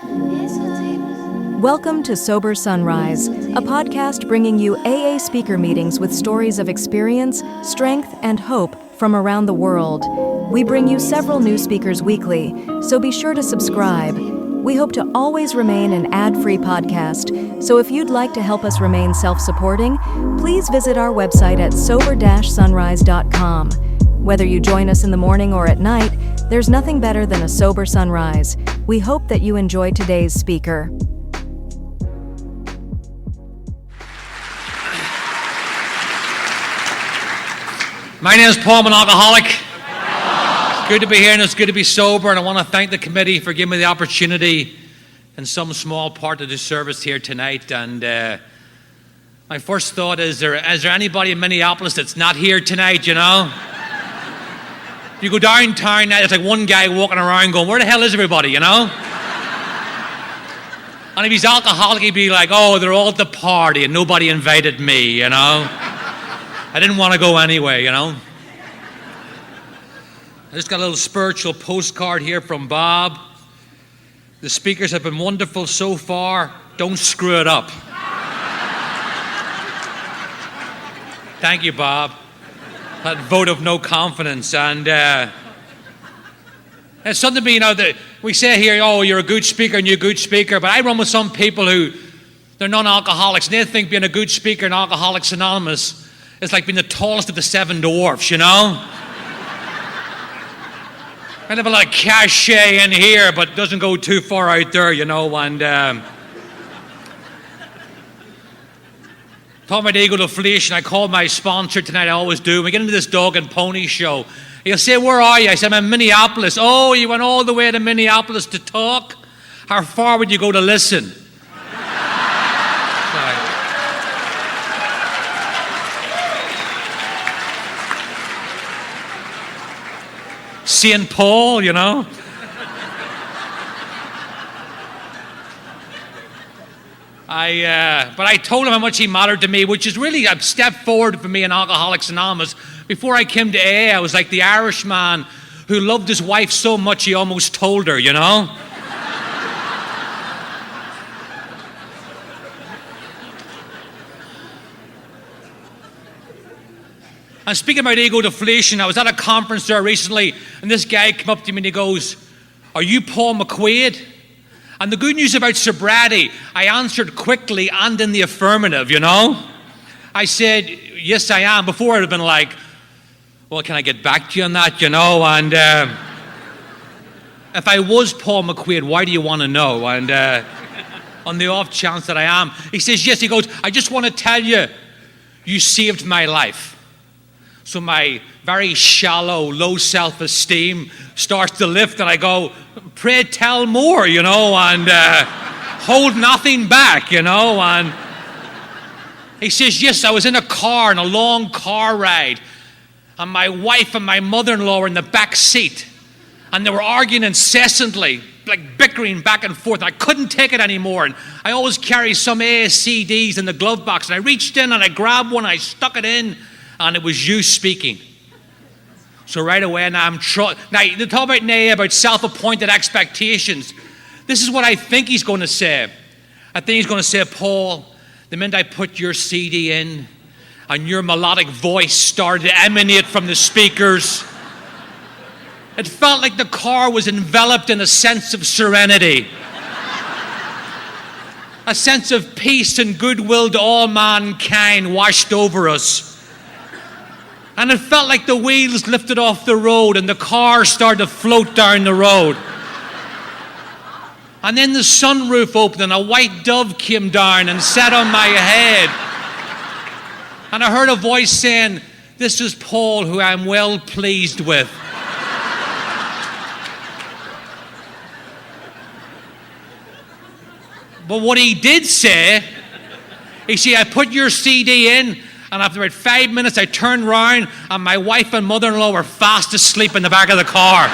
Welcome to Sober Sunrise, a podcast bringing you AA speaker meetings with stories of experience, strength, and hope from around the world. We bring you several new speakers weekly, so be sure to subscribe. We hope to always remain an ad-free podcast, so if you'd like to help us remain self-supporting, please visit our website at sober-sunrise.com. Whether you join us in the morning or at night, there's nothing better than a sober sunrise. We hope that you enjoy today's speaker. My name is Paul. I'm an alcoholic. It's good to be here and it's good to be sober, and I want to thank the committee for giving me the opportunity in some small part of the service here tonight. And my first thought is there anybody in Minneapolis that's not here tonight, you know? You go downtown now, there's like one guy walking around going, where the hell is everybody, you know? And if he's alcoholic, he'd be like, oh, they're all at the party and nobody invited me, you know? I didn't want to go anyway, you know? I just got a little spiritual postcard here from Bob. The speakers have been wonderful so far. Don't screw it up. Thank you, Bob. That vote of no confidence. And it's something, you know, that we say here, oh, you're a good speaker and you're a good speaker, but I run with some people who, they're non-alcoholics, and they think being a good speaker in Alcoholics Anonymous is like being the tallest of the seven dwarfs, you know? Kind of a lot of cachet in here, but doesn't go too far out there, you know, and talking about ego deflation, I called my sponsor tonight, I always do. We get into this dog and pony show. He'll say, where are you? I said, I'm in Minneapolis. Oh, you went all the way to Minneapolis to talk? How far would you go to listen? Sorry. St. Paul, you know? But I told him how much he mattered to me, which is really a step forward for me in Alcoholics Anonymous. Before I came to AA, I was like the Irishman who loved his wife so much he almost told her, you know? And speaking about ego deflation, I was at a conference there recently, and this guy came up to me and he goes, are you Paul McQuaid? And the good news about sobriety, I answered quickly and in the affirmative, you know? I said, yes, I am. Before I'd have been like, well, can I get back to you on that, you know? And if I was Paul McQuaid, why do you want to know? And on the off chance that I am. He says, yes. He goes, I just want to tell you, you saved my life. So my very shallow, low self-esteem starts to lift, and I go, pray tell more, you know, and hold nothing back, you know. And he says, yes, I was in a car, in a long car ride, and my wife and my mother-in-law were in the back seat, and they were arguing incessantly, like bickering back and forth. I couldn't take it anymore, and I always carry some ASCDs in the glove box, and I reached in and I grabbed one, I stuck it in, and it was you speaking. So right away, now now they talk about Naya, about self-appointed expectations. This is what I think he's going to say. I think he's going to say, Paul, the minute I put your CD in and your melodic voice started to emanate from the speakers, it felt like the car was enveloped in a sense of serenity. A sense of peace and goodwill to all mankind washed over us. And it felt like the wheels lifted off the road and the car started to float down the road. And then the sunroof opened and a white dove came down and sat on my head. And I heard a voice saying, this is Paul, who I'm well pleased with. But what he did say, he said, I put your CD in, and after about 5 minutes, I turned around, and my wife and mother-in-law were fast asleep in the back of the car.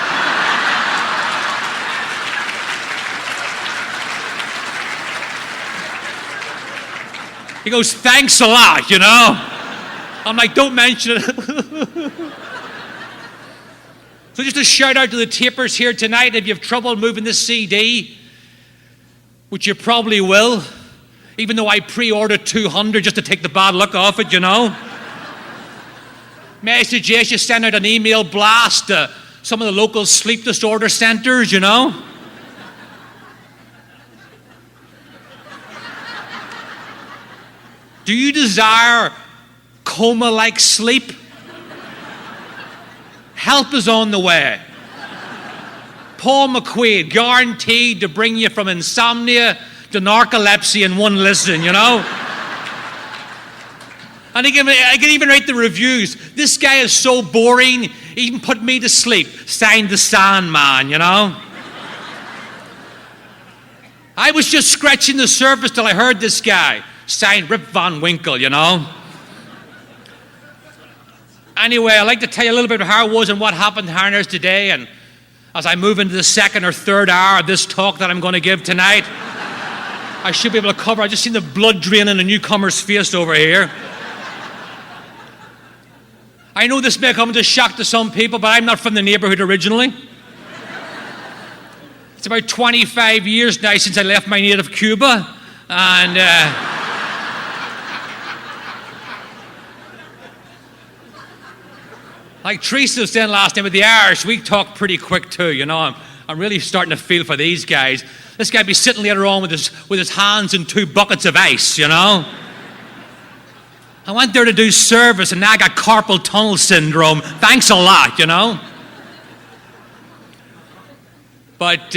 He goes, thanks a lot, you know? I'm like, don't mention it. So just a shout out to the tapers here tonight. If you have trouble moving this CD, which you probably will, even though I pre-ordered 200 just to take the bad look off it, you know. May I suggest you send out an email blast to some of the local sleep disorder centers, you know. Do you desire coma-like sleep? Help is on the way. Paul McQuaid, guaranteed to bring you from insomnia to narcolepsy in one listen, you know? And I can even write the reviews. This guy is so boring, he even put me to sleep. Signed the Sandman, you know? I was just scratching the surface till I heard this guy. Signed Rip Van Winkle, you know? Anyway, I'd like to tell you a little bit of how it was and what happened here today. And as I move into the second or third hour of this talk that I'm going to give tonight, I should be able to cover. I just seen the blood drain in a newcomer's face over here. I know this may come as a shock to some people, but I'm not from the neighborhood originally. It's about 25 years now since I left my native Cuba, and like Teresa was saying last night with the Irish, we talk pretty quick too, you know. I'm really starting to feel for these guys. This guy be sitting later on with his hands in 2 buckets of ice, you know. I went there to do service and now I got carpal tunnel syndrome. Thanks a lot, you know. But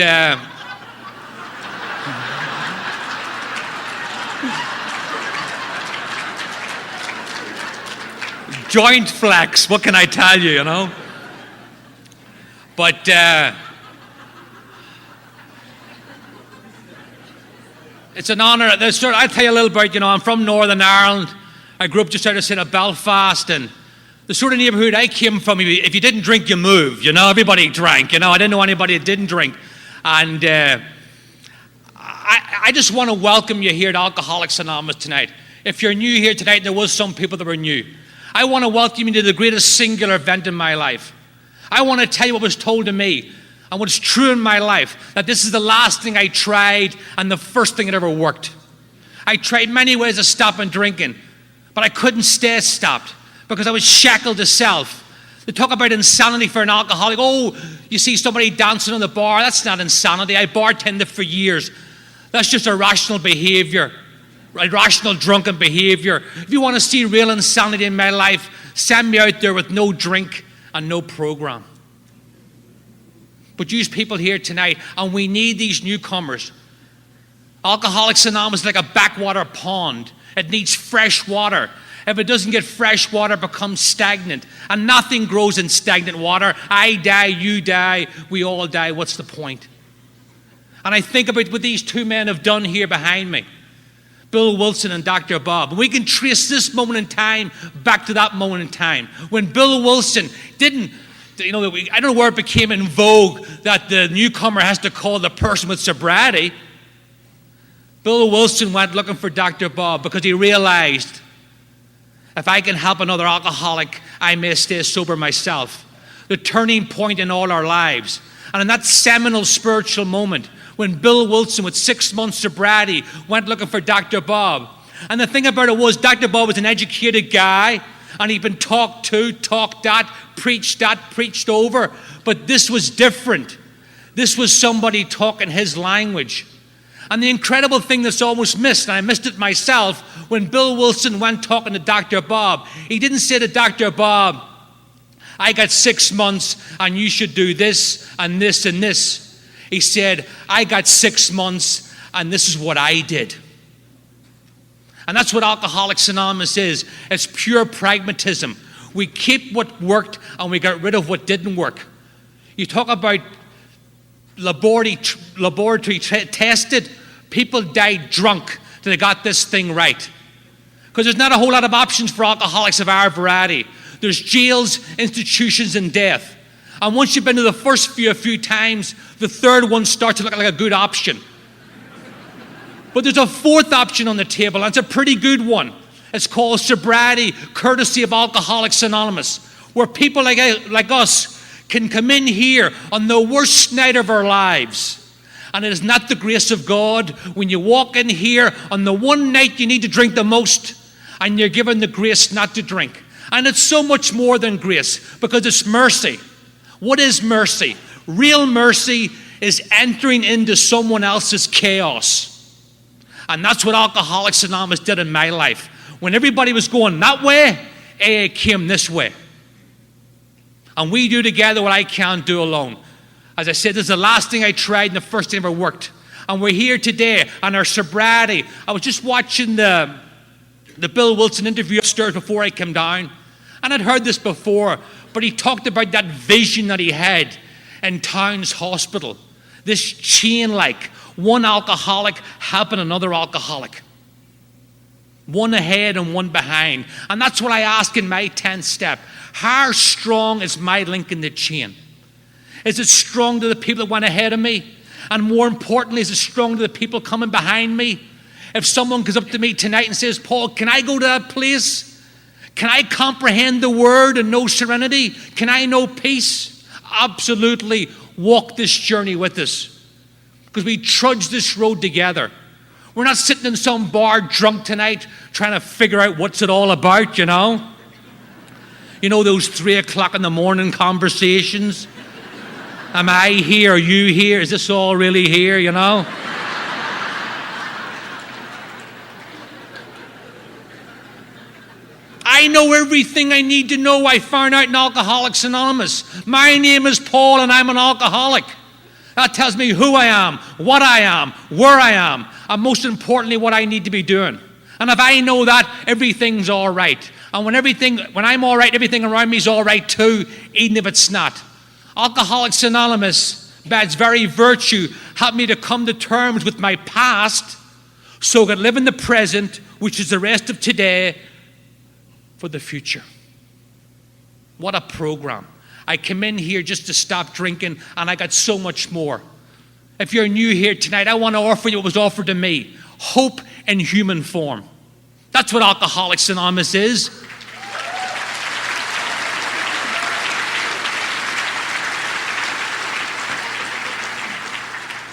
joint flex, what can I tell you, you know? But it's an honor. I'll tell you a little bit, you know, I'm from Northern Ireland. I grew up just outside of Belfast, and the sort of neighborhood I came from, if you didn't drink, you moved, you know, everybody drank, you know, I didn't know anybody that didn't drink. And I just want to welcome you here to Alcoholics Anonymous tonight. If you're new here tonight, there was some people that were new. I want to welcome you to the greatest singular event in my life. I want to tell you what was told to me and what's true in my life, that this is the last thing I tried and the first thing that ever worked. I tried many ways of stopping drinking, but I couldn't stay stopped because I was shackled to self. They talk about insanity for an alcoholic. Oh, you see somebody dancing on the bar. That's not insanity. I bartended for years. That's just irrational behavior, irrational drunken behavior. If you want to see real insanity in my life, send me out there with no drink and no program. But use people here tonight, and we need these newcomers. Alcoholics Anonymous is like a backwater pond. It needs fresh water. If it doesn't get fresh water, it becomes stagnant. And nothing grows in stagnant water. I die, you die, we all die. What's the point? And I think about what these 2 men have done here behind me, Bill Wilson and Dr. Bob. And we can trace this moment in time back to that moment in time when Bill Wilson didn't, you know, I don't know where it became in vogue that the newcomer has to call the person with sobriety. Bill Wilson went looking for Dr. Bob because he realized, if I can help another alcoholic, I may stay sober myself. The turning point in all our lives. And in that seminal spiritual moment, when Bill Wilson, with 6 months sobriety, went looking for Dr. Bob. And the thing about it was, Dr. Bob was an educated guy, and he'd been talked to, talked at, preached over. But this was different. This was somebody talking his language. And the incredible thing that's almost missed, and I missed it myself, when Bill Wilson went talking to Dr. Bob, he didn't say to Dr. Bob, I got 6 months and you should do this and this and this. He said, I got 6 months and this is what I did. And that's what Alcoholics Anonymous is. It's pure pragmatism. We keep what worked and we got rid of what didn't work. You talk about laboratory tested. People died drunk till they got this thing right. Because there's not a whole lot of options for alcoholics of our variety. There's jails, institutions, and death. And once you've been to the first few times, the third one starts to look like a good option. But there's a fourth option on the table, and it's a pretty good one. It's called sobriety, courtesy of Alcoholics Anonymous, where people like us can come in here on the worst night of our lives And it is not the grace of God when you walk in here on the one night you need to drink the most and you're given the grace not to drink. And it's so much more than grace because it's mercy. What is mercy? Real mercy is entering into someone else's chaos. And that's what Alcoholics Anonymous did in my life. When everybody was going that way, AA came this way. And we do together what I can't do alone. As I said, this is the last thing I tried and the first thing ever worked. And we're here today on our sobriety. I was just watching the Bill Wilson interview upstairs before I came down. And I'd heard this before, but he talked about that vision that he had in Towns Hospital. This chain like one alcoholic helping another alcoholic. One ahead and one behind. And that's what I ask in my 10th step. How strong is my link in the chain? Is it strong to the people that went ahead of me? And more importantly, is it strong to the people coming behind me? If someone comes up to me tonight and says, Paul, can I go to that place? Can I comprehend the word and know serenity? Can I know peace? Absolutely walk this journey with us. Because we trudge this road together. We're not sitting in some bar drunk tonight trying to figure out what's it all about, you know? You know those 3 o'clock in the morning conversations? Am I here? Are you here? Is this all really here, you know? I know everything I need to know. I found out in Alcoholics Anonymous. My name is Paul and I'm an alcoholic. That tells me who I am, what I am, where I am, and most importantly, what I need to be doing. And if I know that, everything's all right. And when I'm all right, everything around me is all right too, even if it's not. Alcoholics Anonymous, by its very virtue, helped me to come to terms with my past so I could live in the present, which is the rest of today, for the future. What a program. I came in here just to stop drinking, and I got so much more. If you're new here tonight, I want to offer you what was offered to me. Hope in human form. That's what Alcoholics Anonymous is.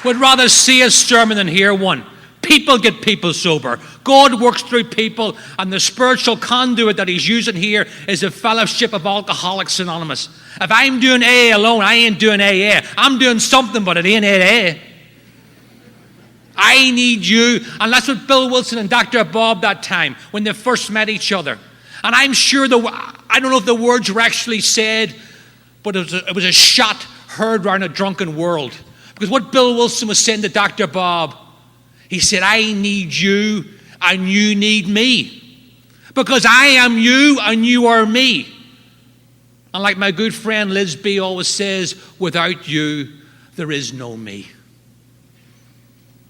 Would rather see a sermon than hear one. People get people sober. God works through people, and the spiritual conduit that he's using here is the fellowship of Alcoholics Anonymous. If I'm doing AA alone, I ain't doing AA. I'm doing something, but it ain't AA. I need you. And that's what Bill Wilson and Dr. Bob that time, when they first met each other. And I'm sure, I don't know if the words were actually said, but it was a shot heard around a drunken world. Because what Bill Wilson was saying to Dr. Bob, he said, I need you and you need me. Because I am you and you are me. And like my good friend Liz B always says, without you, there is no me.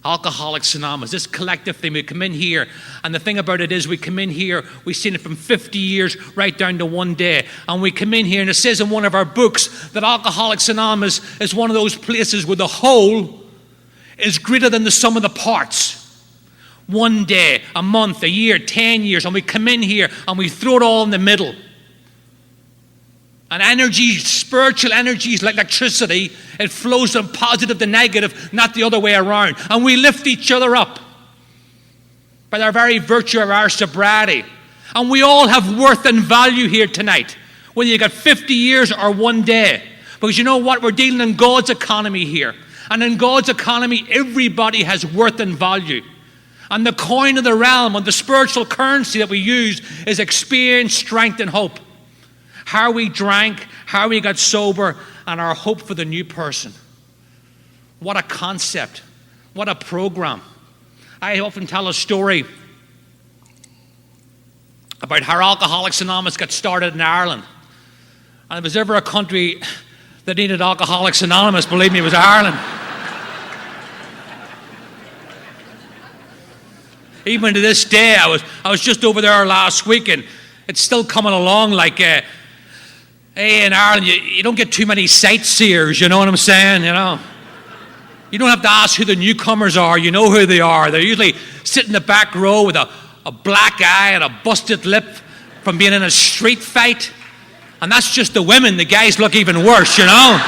Alcoholics Anonymous, this collective thing, we come in here, and the thing about it is we come in here, we've seen it from 50 years right down to one day, and we come in here, and it says in one of our books that Alcoholics Anonymous is one of those places where the whole is greater than the sum of the parts. One day, a month, a year, 10 years, and we come in here, and we throw it all in the middle. And energy, spiritual energy is like electricity. It flows from positive to negative, not the other way around. And we lift each other up by the very virtue of our sobriety. And we all have worth and value here tonight, whether you got 50 years or one day. Because you know what? We're dealing in God's economy here. And in God's economy, everybody has worth and value. And the coin of the realm, and the spiritual currency that we use, is experience, strength, and hope. How we drank, how we got sober, and our hope for the new person. What a concept. What a program. I often tell a story about how Alcoholics Anonymous got started in Ireland. And if there's ever a country that needed Alcoholics Anonymous, believe me, it was Ireland. Even to this day, I was just over there last week, and it's still coming along like... Hey, in Ireland, you don't get too many sightseers, you know what I'm saying, you know? You don't have to ask who the newcomers are, you know who they are. They're usually sitting in the back row with a black eye and a busted lip from being in a street fight. And that's just the women, the guys look even worse, you know?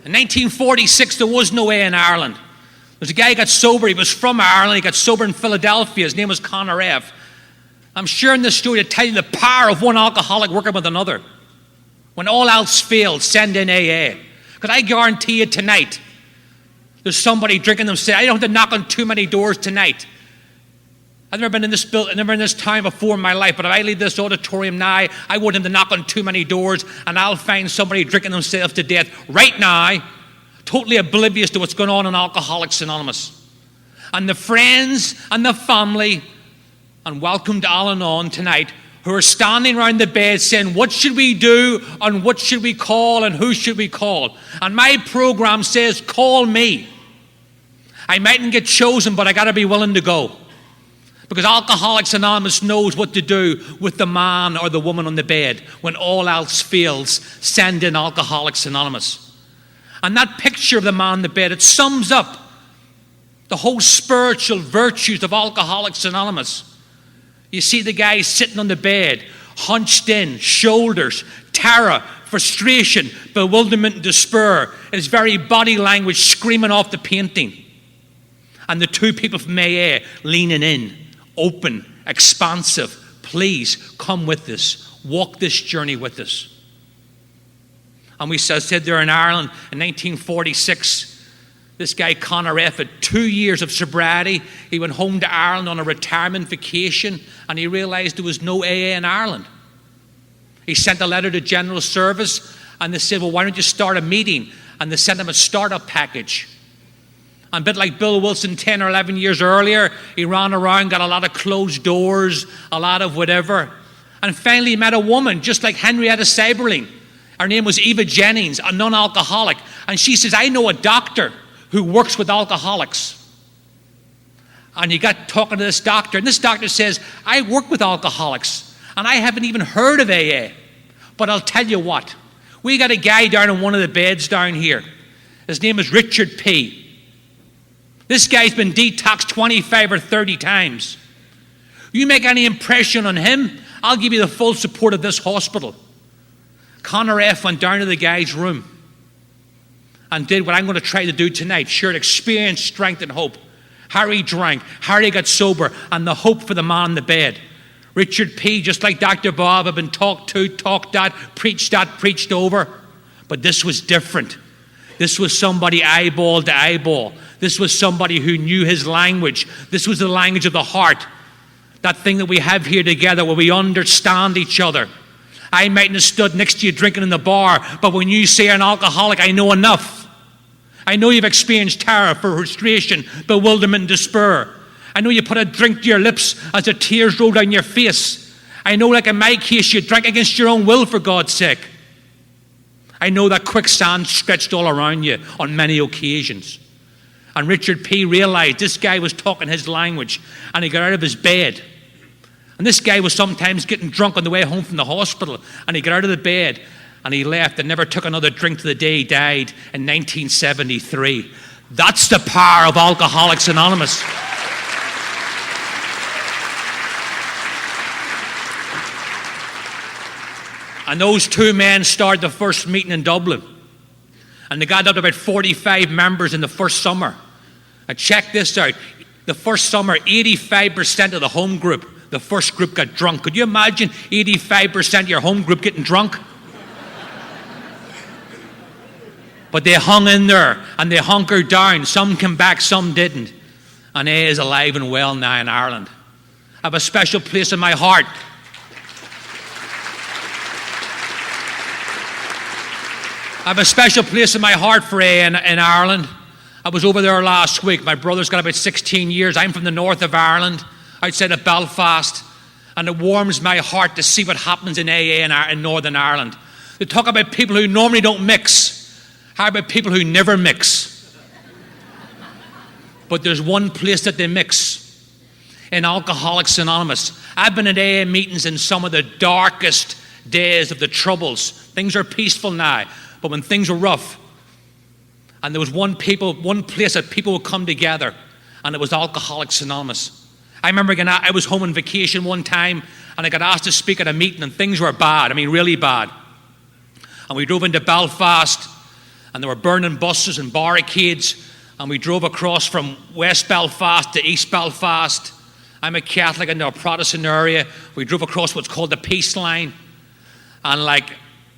In 1946, there was no AA in Ireland. There's a guy who got sober. He was from Ireland. He got sober in Philadelphia. His name was Conor F. I'm sharing this story to tell you the power of one alcoholic working with another. When all else fails, send in AA. Because I guarantee you tonight, there's somebody drinking themselves. I don't have to knock on too many doors tonight. I've never been in this building, never in this time before in my life, but if I leave this auditorium now, I wouldn't have to knock on too many doors, and I'll find somebody drinking themselves to death right now, totally oblivious to what's going on in Alcoholics Anonymous. And the friends and the family, and welcome to Al-Anon tonight, who are standing around the bed saying, what should we do, and what should we call, and who should we call? And my program says, call me. I mightn't get chosen, but I got to be willing to go. Because Alcoholics Anonymous knows what to do with the man or the woman on the bed. When all else fails, send in Alcoholics Anonymous. And that picture of the man on the bed, it sums up the whole spiritual virtues of Alcoholics Anonymous. You see the guy sitting on the bed, hunched in, shoulders, terror, frustration, bewilderment, and despair. His very body language screaming off the painting. And the two people from AA leaning in, open, expansive. Please come with us. Walk this journey with us. And we said there in Ireland in 1946, this guy Conor F. had 2 years of sobriety. He went home to Ireland on a retirement vacation, and he realized there was no AA in Ireland. He sent a letter to General Service, and they said, well, why don't you start a meeting? And they sent him a startup package. And a bit like Bill Wilson 10 or 11 years earlier, he ran around, got a lot of closed doors, a lot of whatever. And finally he met a woman, just like Henrietta Seiberling. Her name was Eva Jennings, a non-alcoholic. And she says, I know a doctor who works with alcoholics. And he got talking to this doctor, and this doctor says, I work with alcoholics, and I haven't even heard of AA. But I'll tell you what, we got a guy down on one of the beds down here. His name is Richard P. This guy's been detoxed 25 or 30 times. You make any impression on him, I'll give you the full support of this hospital. Conor F. went down to the guy's room and did what I'm going to try to do tonight. Shared experience, strength, and hope. Harry drank. Harry got sober. And the hope for the man on the bed. Richard P., just like Dr. Bob, had been talked to, talked at, preached over. But this was different. This was somebody eyeball to eyeball. This was somebody who knew his language. This was the language of the heart. That thing that we have here together where we understand each other. I mightn't have stood next to you drinking in the bar, but when you say you're an alcoholic, I know enough. I know you've experienced terror, frustration, bewilderment, and despair. I know you put a drink to your lips as the tears roll down your face. I know, like in my case, you drank against your own will, for God's sake. I know that quicksand stretched all around you on many occasions. And Richard P. realized this guy was talking his language, and he got out of his bed. And this guy was sometimes getting drunk on the way home from the hospital, and he got out of the bed, and he left and never took another drink to the day he died in 1973. That's the power of Alcoholics Anonymous. And those two men started the first meeting in Dublin. And they got up to about 45 members in the first summer. And check this out. The first summer, 85% of the home group, the first group, got drunk. Could you imagine 85% of your home group getting drunk? But they hung in there and they hunkered down. Some came back, some didn't. And AA is alive and well now in Ireland. I have a special place in my heart. I have a special place in my heart for AA in Ireland. I was over there last week. My brother's got about 16 years. I'm from the north of Ireland, outside of Belfast. And it warms my heart to see what happens in AA in Northern Ireland. They talk about people who normally don't mix. How about people who never mix? But there's one place that they mix. In Alcoholics Anonymous. I've been at AA meetings in some of the darkest days of the Troubles. Things are peaceful now. But when things were rough, and there was one place that people would come together, and it was Alcoholics Anonymous. I remember I was home on vacation one time, and I got asked to speak at a meeting, and things were bad. I mean, really bad. And we drove into Belfast, and they were burning buses and barricades, and we drove across from West Belfast to East Belfast. I'm a Catholic into a Protestant area. We drove across what's called the Peace Line. And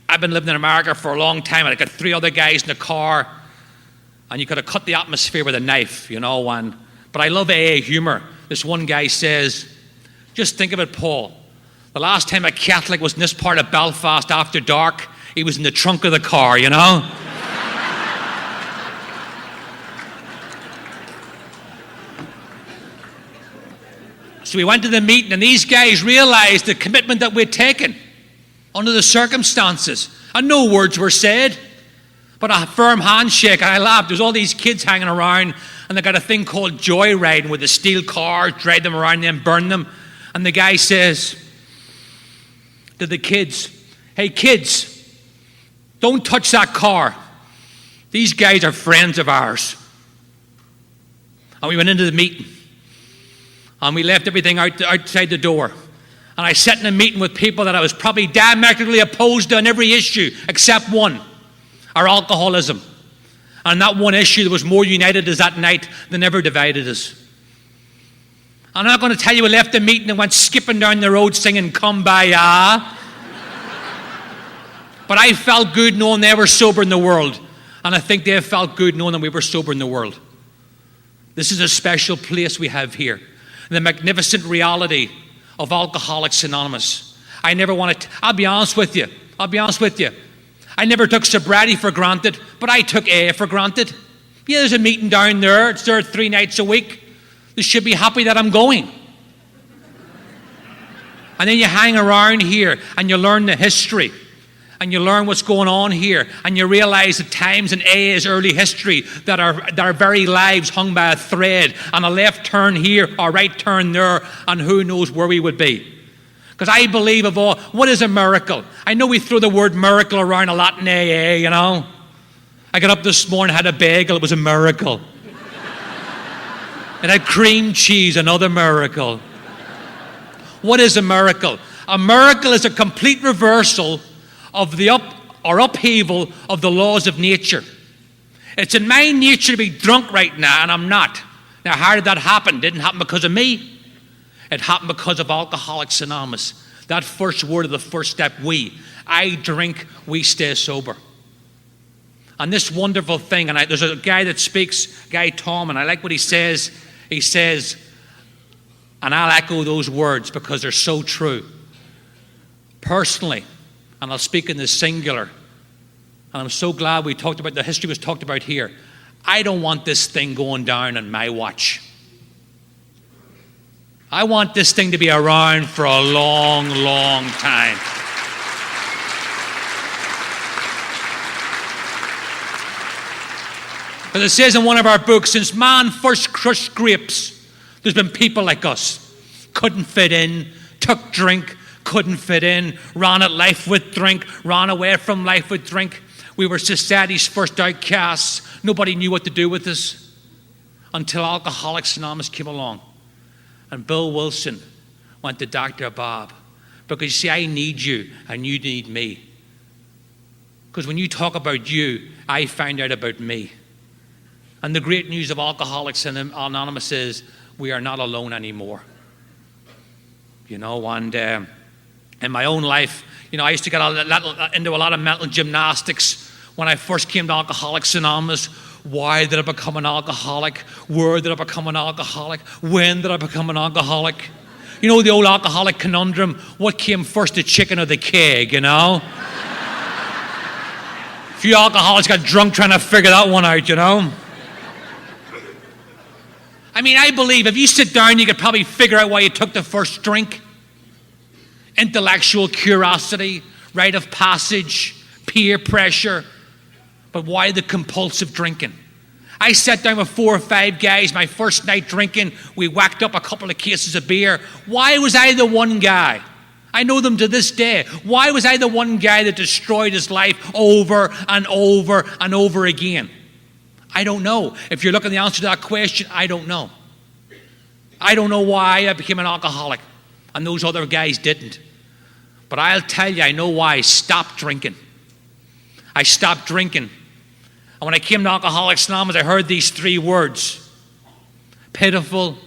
I've been living in America for a long time, and I got 3 other guys in the car, and you could have cut the atmosphere with a knife, but I love AA humor. This one guy says, just think of it, Paul. The last time a Catholic was in this part of Belfast after dark, he was in the trunk of the car, So we went to the meeting, and these guys realized the commitment that we'd taken under the circumstances. And no words were said, but a firm handshake. And I laughed. There's all these kids hanging around, and they got a thing called joyriding with the steel cars, drag them around, then burn them. And the guy says to the kids, hey kids, don't touch that car. These guys are friends of ours. And we went into the meeting, and we left everything outside the door. And I sat in a meeting with people that I was probably diametrically opposed to on every issue except one, our alcoholism. And that one issue that was more united us that night than ever divided us. I'm not going to tell you we left the meeting and went skipping down the road singing Kumbaya. But I felt good knowing they were sober in the world. And I think they felt good knowing that we were sober in the world. This is a special place we have here. The magnificent reality of Alcoholics Anonymous. I'll be honest with you. I never took sobriety for granted, but I took AA for granted. Yeah, there's a meeting down there. It's there 3 nights a week. They should be happy that I'm going. And then you hang around here and you learn the history and you learn what's going on here, and you realize the times in AA's early history that our very lives hung by a thread, and a left turn here or right turn there, and who knows where we would be. Because I believe what is a miracle? I know we throw the word miracle around a lot in AA, I got up this morning, had a bagel, it was a miracle. It had cream cheese, another miracle. What is a miracle? A miracle is a complete reversal of the upheaval of the laws of nature. It's in my nature to be drunk right now, and I'm not. Now, how did that happen? It didn't happen because of me. It happened because of Alcoholics Anonymous. That first word of the first step, I drink, we stay sober. And this wonderful thing, and there's a guy that speaks, Guy Tom, and I like what he says. He says, and I'll echo those words because they're so true. Personally, and I'll speak in the singular, and I'm so glad we talked about, the history was talked about here. I don't want this thing going down on my watch. I want this thing to be around for a long, long time. As it says in one of our books, since man first crushed grapes, there's been people like us. Couldn't fit in, took drink, couldn't fit in, ran at life with drink, ran away from life with drink. We were society's first outcasts. Nobody knew what to do with us until Alcoholics Anonymous came along. And Bill Wilson went to Dr. Bob. Because you see, I need you and you need me. Because when you talk about you, I find out about me. And the great news of Alcoholics Anonymous is we are not alone anymore. And in my own life, I used to get into a lot of mental gymnastics when I first came to Alcoholics Anonymous. Why did I become an alcoholic? Where did I become an alcoholic? When did I become an alcoholic? The old alcoholic conundrum, what came first, the chicken or the keg, A few alcoholics got drunk trying to figure that one out, I believe if you sit down, you could probably figure out why you took the first drink. Intellectual curiosity, rite of passage, peer pressure. But why the compulsive drinking? I sat down with 4 or 5 guys my first night drinking. We whacked up a couple of cases of beer. Why was I the one guy? I know them to this day. Why was I the one guy that destroyed his life over and over and over again? I don't know. If you're looking at the answer to that question, I don't know. I don't know why I became an alcoholic and those other guys didn't. But I'll tell you, I know why I stopped drinking. I stopped drinking And when I came to Alcoholics Anonymous, I heard these three words: pitiful,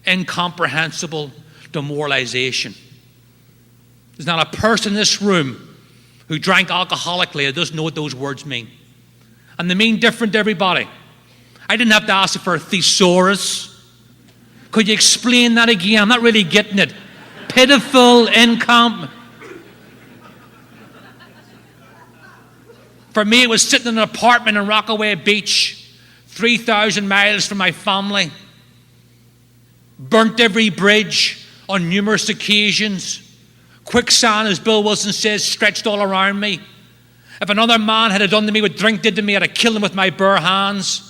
incomprehensible demoralization. There's not a person in this room who drank alcoholically that doesn't know what those words mean. And they mean different to everybody. I didn't have to ask you for a thesaurus. Could you explain that again? I'm not really getting it. Pitiful, For me, it was sitting in an apartment in Rockaway Beach, 3,000 miles from my family. Burnt every bridge on numerous occasions. Quicksand, as Bill Wilson says, stretched all around me. If another man had done to me what drink did to me, I'd have killed him with my bare hands.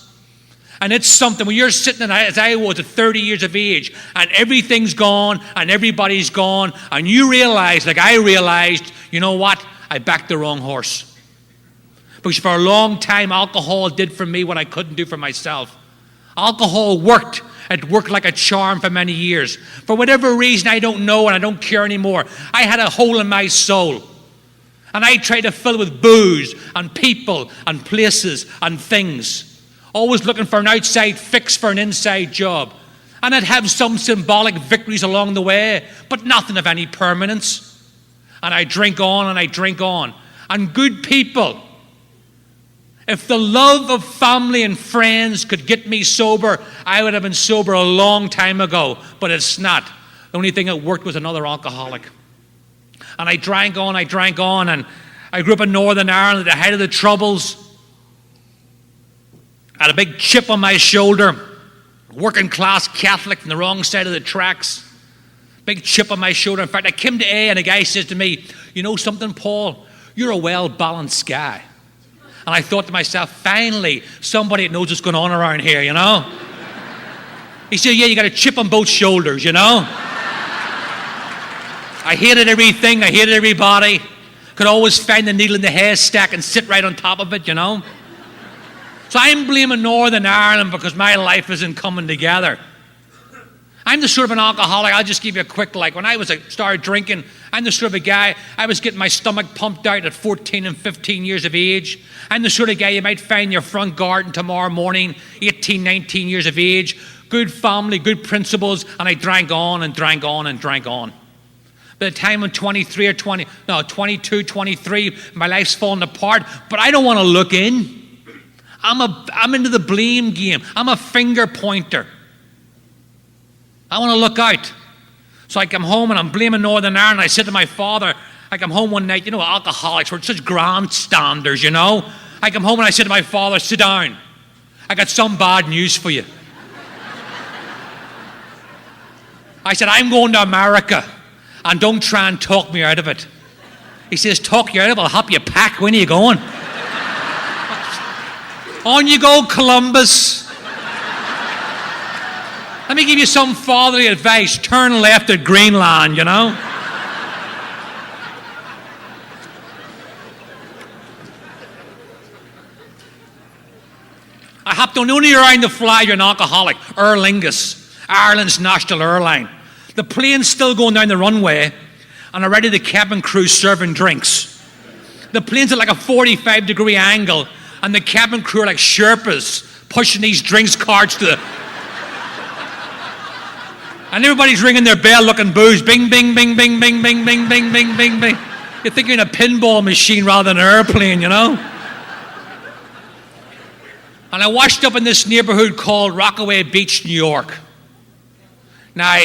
And it's something, when you're sitting in, as I was at 30 years of age, and everything's gone, and everybody's gone, and you realize, like I realized, you know what? I backed the wrong horse. Because for a long time, alcohol did for me what I couldn't do for myself. Alcohol worked. It worked like a charm for many years. For whatever reason, I don't know, and I don't care anymore. I had a hole in my soul. And I tried to fill it with booze and people and places and things. Always looking for an outside fix for an inside job. And I'd have some symbolic victories along the way, but nothing of any permanence. And I drink on and I drink on. And good people, if the love of family and friends could get me sober, I would have been sober a long time ago, but it's not. The only thing that worked was another alcoholic. And I drank on, and I grew up in Northern Ireland at the height of the Troubles. I had a big chip on my shoulder, working class Catholic from the wrong side of the tracks. Big chip on my shoulder. In fact, I came to A and a guy says to me, you know something, Paul? You're a well-balanced guy. And I thought to myself, finally, somebody that knows what's going on around here, you know? He said, yeah, you got a chip on both shoulders, you know? I hated everything. I hated everybody. Could always find the needle in the haystack and sit right on top of it, you know? So I'm blaming Northern Ireland because my life isn't coming together. I'm the sort of an alcoholic, I'll just give you a quick, when I started drinking, I'm the sort of a guy, I was getting my stomach pumped out at 14 and 15 years of age. I'm the sort of guy you might find in your front garden tomorrow morning, 18, 19 years of age, good family, good principles, and I drank on and drank on and drank on. By the time I'm 22, 23, my life's falling apart, but I don't want to look in. I'm into the blame game. I'm a finger pointer. I want to look out. So I come home and I'm blaming Northern Ireland. I said to my father, I come home one night, you know, alcoholics were such grandstanders, you know. I come home and I said to my father, sit down. I got some bad news for you. I said, I'm going to America and don't try and talk me out of it. He says, talk you out of it? I'll help you pack. When are you going? On you go, Columbus. Let me give you some fatherly advice. Turn left at Greenland, you know. I hopped on only around the fly, you're an alcoholic. Aer Lingus, Ireland's national airline. The plane's still going down the runway, and already the cabin crew's serving drinks. The plane's at like a 45-degree angle, and the cabin crew are like Sherpas pushing these drinks carts to the... And everybody's ringing their bell looking booze. Bing, bing, bing, bing, bing, bing, bing, bing, bing, bing, bing. You think you're in a pinball machine rather than an airplane, you know? And I washed up in this neighborhood called Rockaway Beach, New York. Now,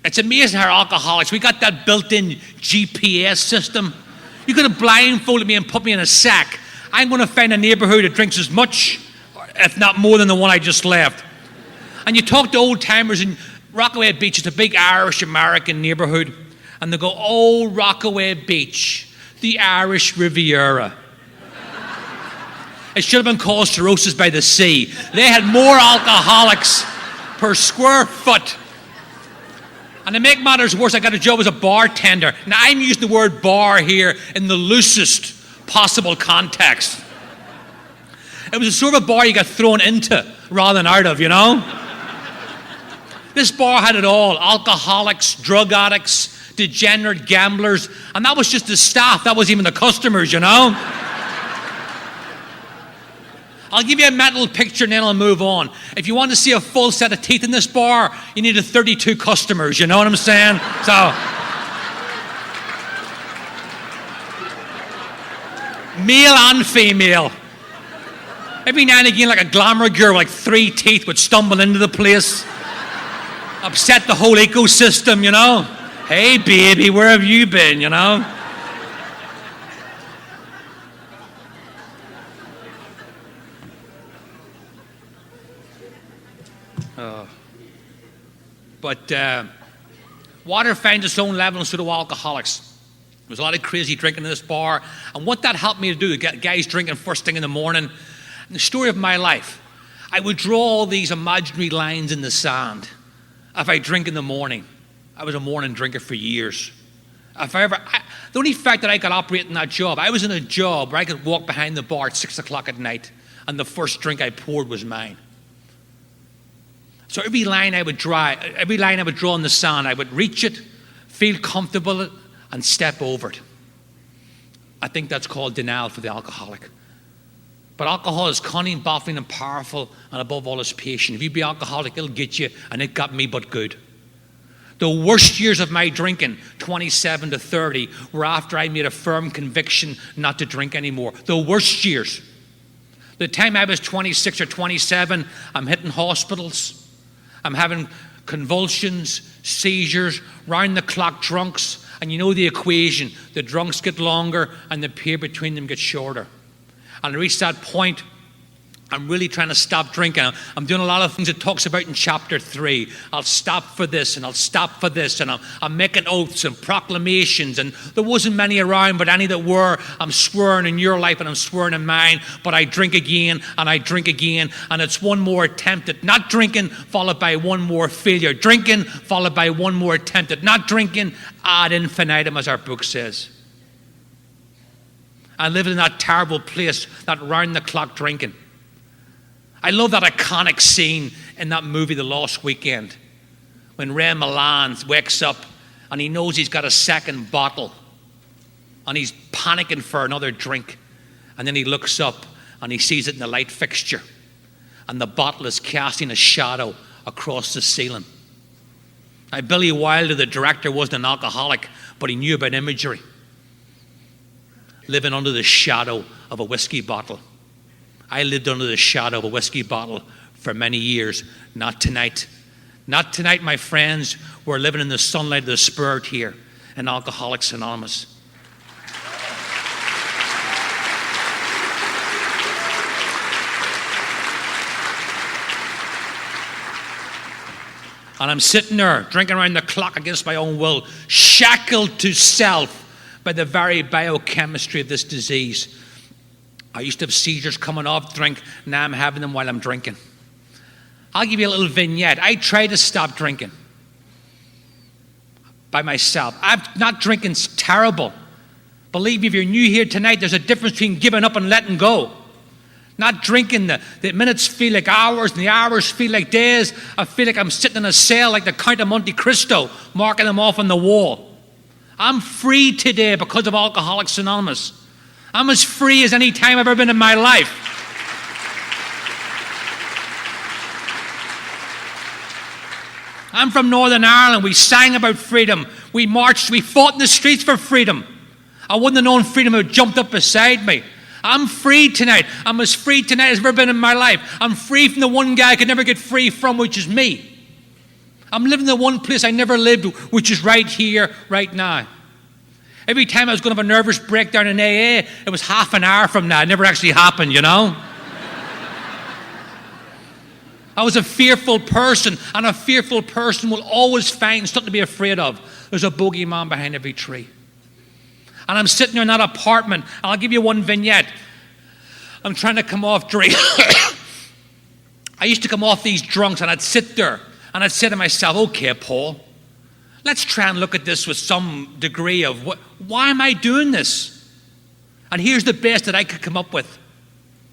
it's amazing how alcoholics, we got that built-in GPS system. You could have blindfolded me and put me in a sack. I'm going to find a neighborhood that drinks as much, if not more than the one I just left. And you talk to old-timers, and Rockaway Beach is a big Irish-American neighborhood. And they go, oh, Rockaway Beach, the Irish Riviera. It should have been called Cirrhosis by the Sea. They had more alcoholics per square foot. And to make matters worse, I got a job as a bartender. Now, I'm using the word bar here in the loosest possible context. It was a sort of a bar you got thrown into rather than out of, you know? This bar had it all. Alcoholics, drug addicts, degenerate gamblers. And that was just the staff. That wasn't even the customers, you know? I'll give you a mental picture and then I'll move on. If you want to see a full set of teeth in this bar, you need 32 customers, you know what I'm saying? So, male and female. Every now and again, like a glamour girl with like 3 teeth would stumble into the place, upset the whole ecosystem, you know? Hey, baby, where have you been, you know? But water finds its own level, and so do alcoholics. There was a lot of crazy drinking in this bar, and what that helped me to do, get guys drinking first thing in the morning. And the story of my life, I would draw all these imaginary lines in the sand. If I drink in the morning, I was a morning drinker for years. The only fact that I could operate in that job, I was in a job where I could walk behind the bar at 6 o'clock at night, and the first drink I poured was mine. So every line I would draw in the sand, I would reach it, feel comfortable, and step over it. I think that's called denial for the alcoholic. But alcohol is cunning, baffling, and powerful, and above all is patient. If you be alcoholic, it'll get you, and it got me but good. The worst years of my drinking, 27 to 30, were after I made a firm conviction not to drink anymore. The worst years. The time I was 26 or 27, I'm hitting hospitals. I'm having convulsions, seizures, round-the-clock drunks, and you know the equation. The drunks get longer and the period between them gets shorter. And I reached that point, I'm really trying to stop drinking. I'm doing a lot of things it talks about in chapter 3. I'll stop for this and I'll stop for this, and I'm making oaths and proclamations, and there wasn't many around, but any that were, I'm swearing in your life and I'm swearing in mine, but I drink again and I drink again, and it's one more attempt at not drinking followed by one more failure. Drinking followed by one more attempt at not drinking ad infinitum, as our book says. I lived in that terrible place, that round-the-clock drinking. I love that iconic scene in that movie, The Lost Weekend, when Ray Milland wakes up and he knows he's got a second bottle and he's panicking for another drink. And then he looks up and he sees it in the light fixture, and the bottle is casting a shadow across the ceiling. Now, Billy Wilder, the director, wasn't an alcoholic, but he knew about imagery. Living under the shadow of a whiskey bottle. I lived under the shadow of a whiskey bottle for many years. Not tonight. Not tonight, my friends. We're living in the sunlight of the Spirit here in Alcoholics Anonymous. And I'm sitting there, drinking around the clock against my own will, shackled to self by the very biochemistry of this disease. I used to have seizures coming off drink. Now I'm having them while I'm drinking. I'll give you a little vignette. I tried to stop drinking by myself. Not drinking's terrible. Believe me, if you're new here tonight, there's a difference between giving up and letting go. Not drinking, the minutes feel like hours and the hours feel like days. I feel like I'm sitting in a cell like the Count of Monte Cristo, marking them off on the wall. I'm free today because of Alcoholics Anonymous. I'm as free as any time I've ever been in my life. I'm from Northern Ireland. We sang about freedom. We marched, we fought in the streets for freedom. I wouldn't have known freedom if it jumped up beside me. I'm free tonight. I'm as free tonight as I've ever been in my life. I'm free from the one guy I could never get free from, which is me. I'm living in the one place I never lived, which is right here, right now. Every time I was going to have a nervous breakdown in AA, it was half an hour from now. It never actually happened, you know? I was a fearful person, and a fearful person will always find something to be afraid of. There's a bogeyman behind every tree. And I'm sitting there in that apartment, and I'll give you one vignette. I'm trying to come off drink. I used to come off these drunks, and I'd sit there, and I'd say to myself, okay, Paul, let's try and look at this with some degree of, why am I doing this? And here's the best that I could come up with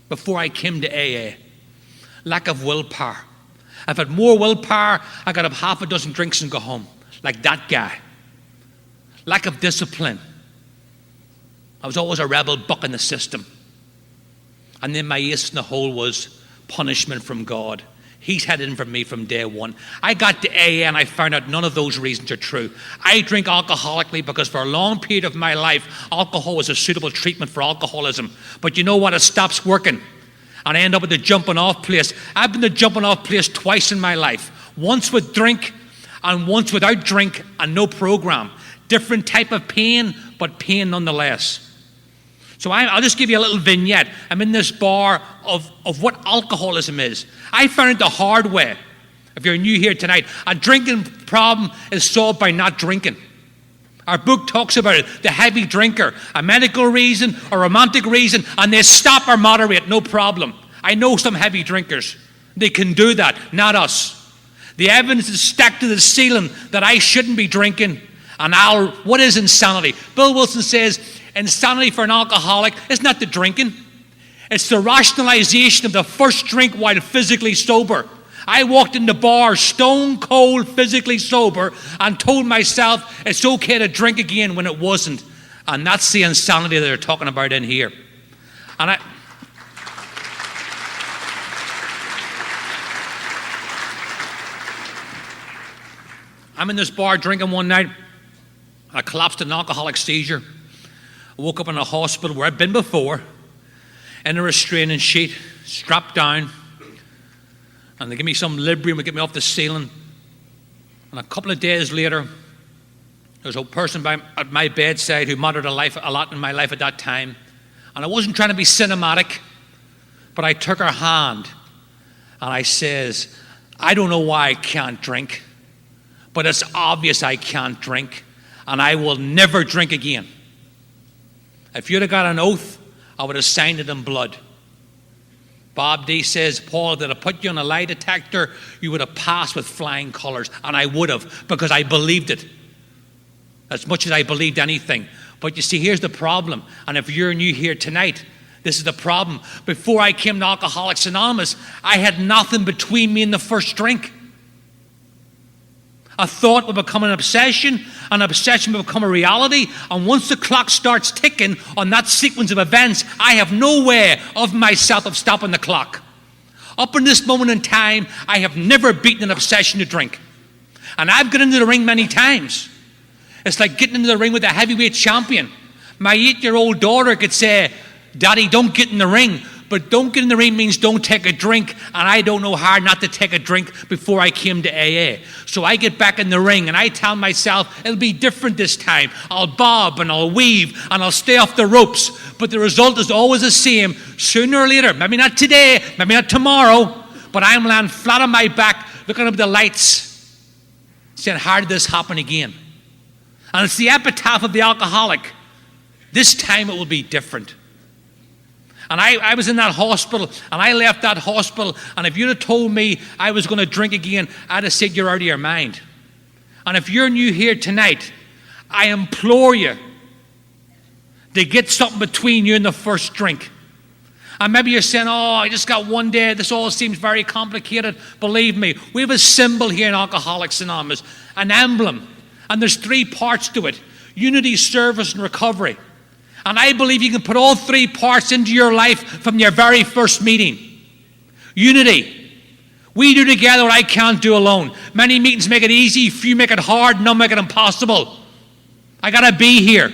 before I came to AA. Lack of willpower. If I had more willpower, I could have half a dozen drinks and go home, like that guy. Lack of discipline. I was always a rebel buck in the system. And then my ace in the hole was punishment from God. He's had it in for me from day one. I got to AA and I found out none of those reasons are true. I drink alcoholically because for a long period of my life, alcohol was a suitable treatment for alcoholism. But you know what? It stops working. And I end up at the jumping off place. I've been the jumping off place twice in my life. Once with drink and once without drink and no program. Different type of pain, but pain nonetheless. So I'll just give you a little vignette. I'm in this bar of what alcoholism is. I found it the hard way. If you're new here tonight, a drinking problem is solved by not drinking. Our book talks about it. The heavy drinker, a medical reason, a romantic reason, and they stop or moderate, no problem. I know some heavy drinkers. They can do that, not us. The evidence is stacked to the ceiling that I shouldn't be drinking. And what is insanity? Bill Wilson says, insanity for an alcoholic is not the drinking. It's the rationalization of the first drink while physically sober. I walked in the bar stone cold physically sober and told myself it's okay to drink again when it wasn't. And that's the insanity that they're talking about in here. And I'm in this bar drinking one night. I collapsed in an alcoholic seizure. I woke up in a hospital where I'd been before, in a restraining sheet, strapped down. And they give me some Librium to get me off the ceiling. And a couple of days later, there was a person at my bedside who mattered a lot in my life at that time. And I wasn't trying to be cinematic, but I took her hand and I says, I don't know why I can't drink, but it's obvious I can't drink, and I will never drink again. If you'd have got an oath, I would have signed it in blood. Bob D says, Paul, that I put you on a lie detector, you would have passed with flying colors. And I would have, because I believed it. As much as I believed anything. But you see, here's the problem. And if you're new here tonight, this is the problem. Before I came to Alcoholics Anonymous, I had nothing between me and the first drink. A thought would become an obsession would become a reality, and once the clock starts ticking on that sequence of events, I have no way of myself of stopping the clock. Up in this moment in time, I have never beaten an obsession to drink. And I've got into the ring many times. It's like getting into the ring with a heavyweight champion. My 8-year-old daughter could say, Daddy, don't get in the ring. But don't get in the ring means don't take a drink, and I don't know how not to take a drink before I came to AA. So I get back in the ring, and I tell myself, it'll be different this time. I'll bob, and I'll weave, and I'll stay off the ropes. But the result is always the same. Sooner or later, maybe not today, maybe not tomorrow, but I'm lying flat on my back, looking up at the lights, saying, how did this happen again? And it's the epitaph of the alcoholic. This time it will be different. And I was in that hospital, and I left that hospital, and if you'd have told me I was going to drink again, I'd have said you're out of your mind. And if you're new here tonight, I implore you to get something between you and the first drink. And maybe you're saying, oh, I just got one day, this all seems very complicated. Believe me, we have a symbol here in Alcoholics Anonymous, an emblem, and there's 3 parts to it: unity, service, and recovery. And I believe you can put all 3 parts into your life from your very first meeting. Unity. We do together what I can't do alone. Many meetings make it easy, few make it hard, none make it impossible. I got to be here.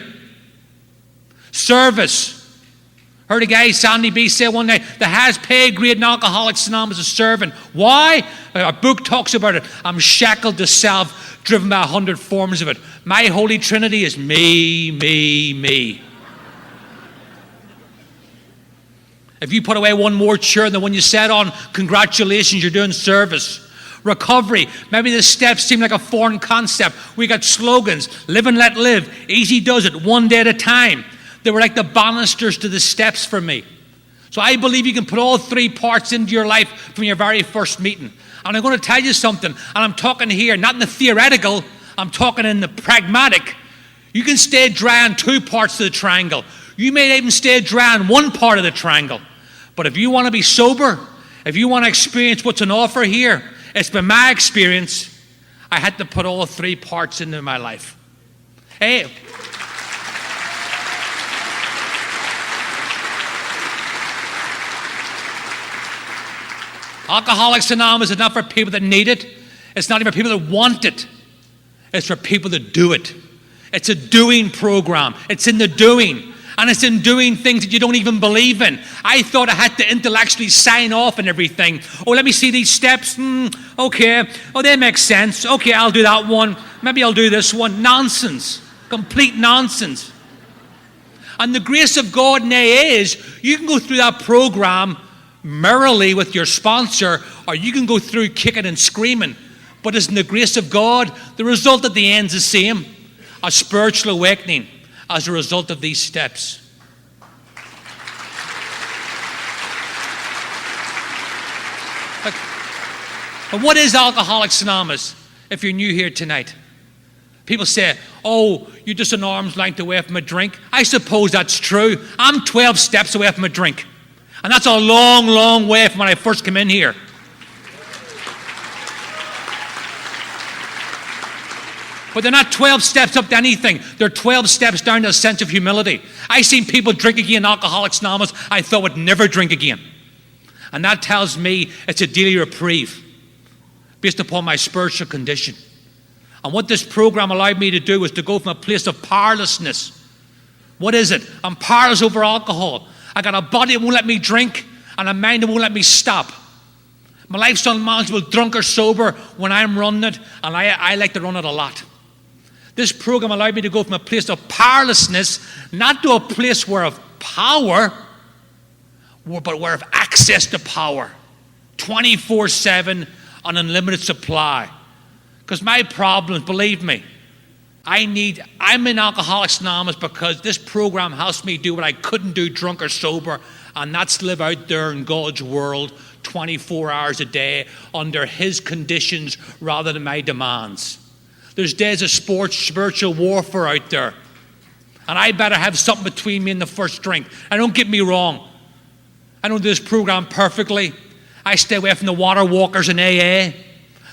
Service. Heard a guy, Sandy B, say one day, the highest pay grade in Alcoholics Anonymous is serving. Why? Our book talks about it. I'm shackled to self, driven by 100 forms of it. My holy trinity is me, me, me. If you put away one more chair than when you sat on, congratulations, you're doing service. Recovery. Maybe the steps seem like a foreign concept. We got slogans: live and let live, easy does it, one day at a time. They were like the banisters to the steps for me. So I believe you can put all 3 parts into your life from your very first meeting. And I'm going to tell you something, and I'm talking here, not in the theoretical, I'm talking in the pragmatic. You can stay dry on 2 parts of the triangle. You may even stay dry on 1 part of the triangle. But if you want to be sober, if you want to experience what's on offer here, it's been my experience, I had to put all 3 parts into my life. Hey. Alcoholics Anonymous is not for people that need it. It's not even for people that want it. It's for people that do it. It's a doing program. It's in the doing. And it's in doing things that you don't even believe in. I thought I had to intellectually sign off and everything. Oh, let me see these steps. Okay. Oh, they make sense. Okay, I'll do that one. Maybe I'll do this one. Nonsense. Complete nonsense. And the grace of God in AA is you can go through that program merrily with your sponsor, or you can go through kicking and screaming. But it's in the grace of God, the result at the end is the same. A spiritual awakening as a result of these steps. But what is Alcoholics Anonymous if you're new here tonight? People say, oh, you're just an arm's length away from a drink. I suppose that's true. I'm 12 steps away from a drink. And that's a long, long way from when I first came in here. But they're not 12 steps up to anything. They're 12 steps down to a sense of humility. I seen people drink again, Alcoholics Anonymous, I thought would never drink again. And that tells me it's a daily reprieve based upon my spiritual condition. And what this program allowed me to do was to go from a place of powerlessness. What is it? I'm powerless over alcohol. I got a body that won't let me drink and a mind that won't let me stop. My life's unmanageable, drunk or sober, when I'm running it, and I like to run it a lot. This program allowed me to go from a place of powerlessness, not to a place where of power, but where of access to power. 24/7, an unlimited supply. Because my problems, believe me, I'm in Alcoholics Anonymous because this program helps me do what I couldn't do drunk or sober, and that's live out there in God's world 24 hours a day under His conditions rather than my demands. There's days of spiritual warfare out there, and I better have something between me and the first drink. And don't get me wrong, I don't do this program perfectly. I stay away from the water walkers in AA.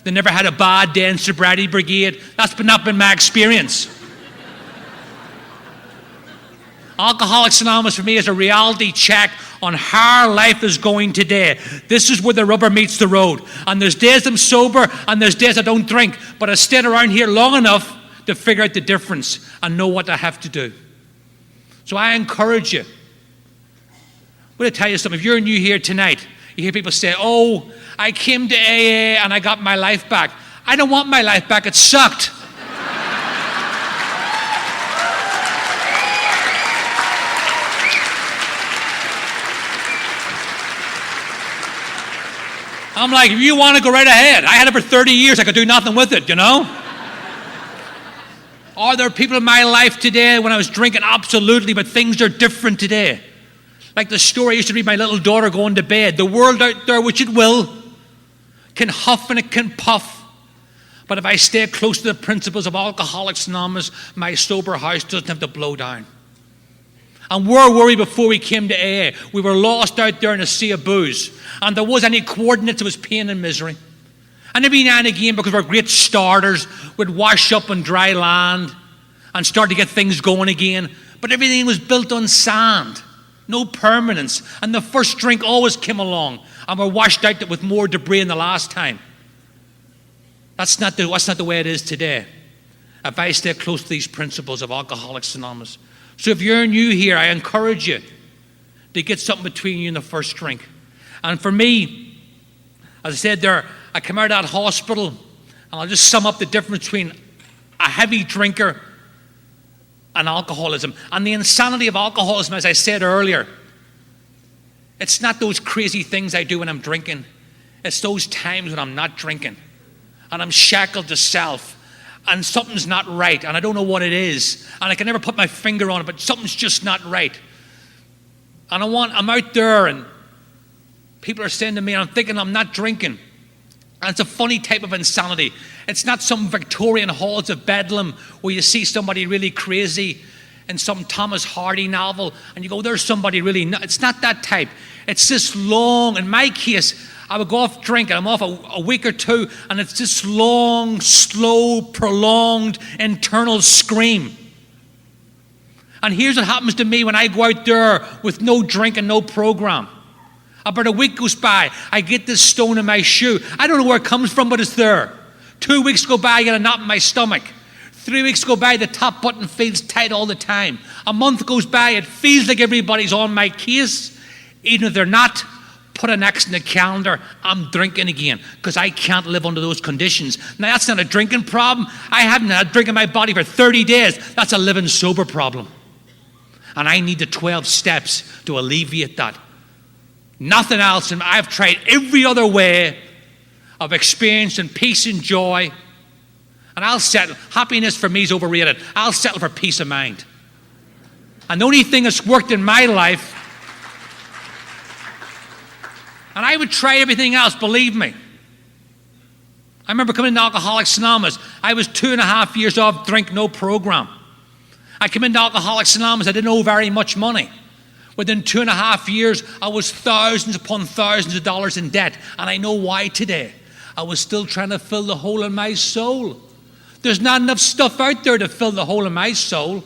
They never had a bad day in Sobriety Brigade. That's not been my experience. Alcoholics Anonymous for me is a reality check on how life is going today. This is where the rubber meets the road. And there's days I'm sober and there's days I don't drink. But I stayed around here long enough to figure out the difference and know what I have to do. So I encourage you. I'm going to tell you something. If you're new here tonight, you hear people say, oh, I came to AA and I got my life back. I don't want my life back. It sucked. I'm like, if you want to go right ahead. I had it for 30 years. I could do nothing with it, you know? Are there people in my life today when I was drinking? Absolutely, but things are different today. Like the story I used to read my little daughter going to bed. The world out there, which it will, can huff and it can puff. But if I stay close to the principles of Alcoholics Anonymous, my sober house doesn't have to blow down. And where were we before we came to AA? We were lost out there in a sea of booze. And there was any coordinates, it was pain and misery. And every now and again, because we're great starters, we'd wash up on dry land and start to get things going again. But everything was built on sand. No permanence. And the first drink always came along. And we're washed out with more debris than the last time. That's not the way it is today. If I stay close to these principles of Alcoholics Anonymous. So if you're new here, I encourage you to get something between you and the first drink. And for me, as I said there, I came out of that hospital, and I'll just sum up the difference between a heavy drinker and alcoholism. And the insanity of alcoholism, as I said earlier, it's not those crazy things I do when I'm drinking. It's those times when I'm not drinking, and I'm shackled to self. And something's not right, and I don't know what it is, and I can never put my finger on it, but something's just not right. And I'm out there, and people are saying to me, and I'm thinking I'm not drinking. And it's a funny type of insanity. It's not some Victorian halls of Bedlam where you see somebody really crazy in some Thomas Hardy novel, and you go, there's somebody really it's not that type. It's this long, in my case, I would go off drinking, I'm off a week or two, and it's this long, slow, prolonged internal scream. And here's what happens to me when I go out there with no drink and no program. About a week goes by, I get this stone in my shoe. I don't know where it comes from, but it's there. 2 weeks go by, I get a knot in my stomach. 3 weeks go by, the top button feels tight all the time. A month goes by, it feels like everybody's on my case. Even if they're not, put an X in the calendar, I'm drinking again, because I can't live under those conditions. Now, that's not a drinking problem. I haven't had drink in my body for 30 days. That's a living sober problem. And I need the 12 steps to alleviate that. Nothing else. And I've tried every other way of experiencing peace and joy. And I'll settle. Happiness for me is overrated. I'll settle for peace of mind. And the only thing that's worked in my life, and I would try everything else, believe me. I remember coming to Alcoholics Anonymous. I was 2.5 years off drink, no program. I came into Alcoholics Anonymous. I didn't owe very much money. Within 2.5 years, I was thousands upon thousands of dollars in debt. And I know why today. I was still trying to fill the hole in my soul. There's not enough stuff out there to fill the hole in my soul.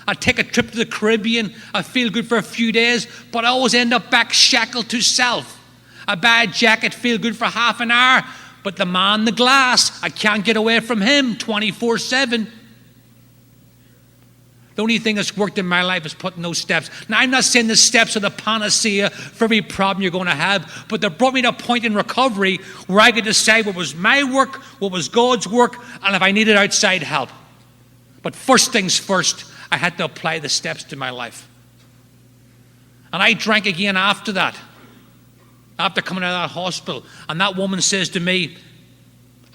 I take a trip to the Caribbean. I feel good for a few days. But I always end up back shackled to self. A bad jacket, feel good for half an hour. But the man in the glass, I can't get away from him 24/7. The only thing that's worked in my life is putting those steps. Now, I'm not saying the steps are the panacea for every problem you're going to have, but they brought me to a point in recovery where I could decide what was my work, what was God's work, and if I needed outside help. But first things first, I had to apply the steps to my life. And I drank again after that, after coming out of that hospital. And that woman says to me,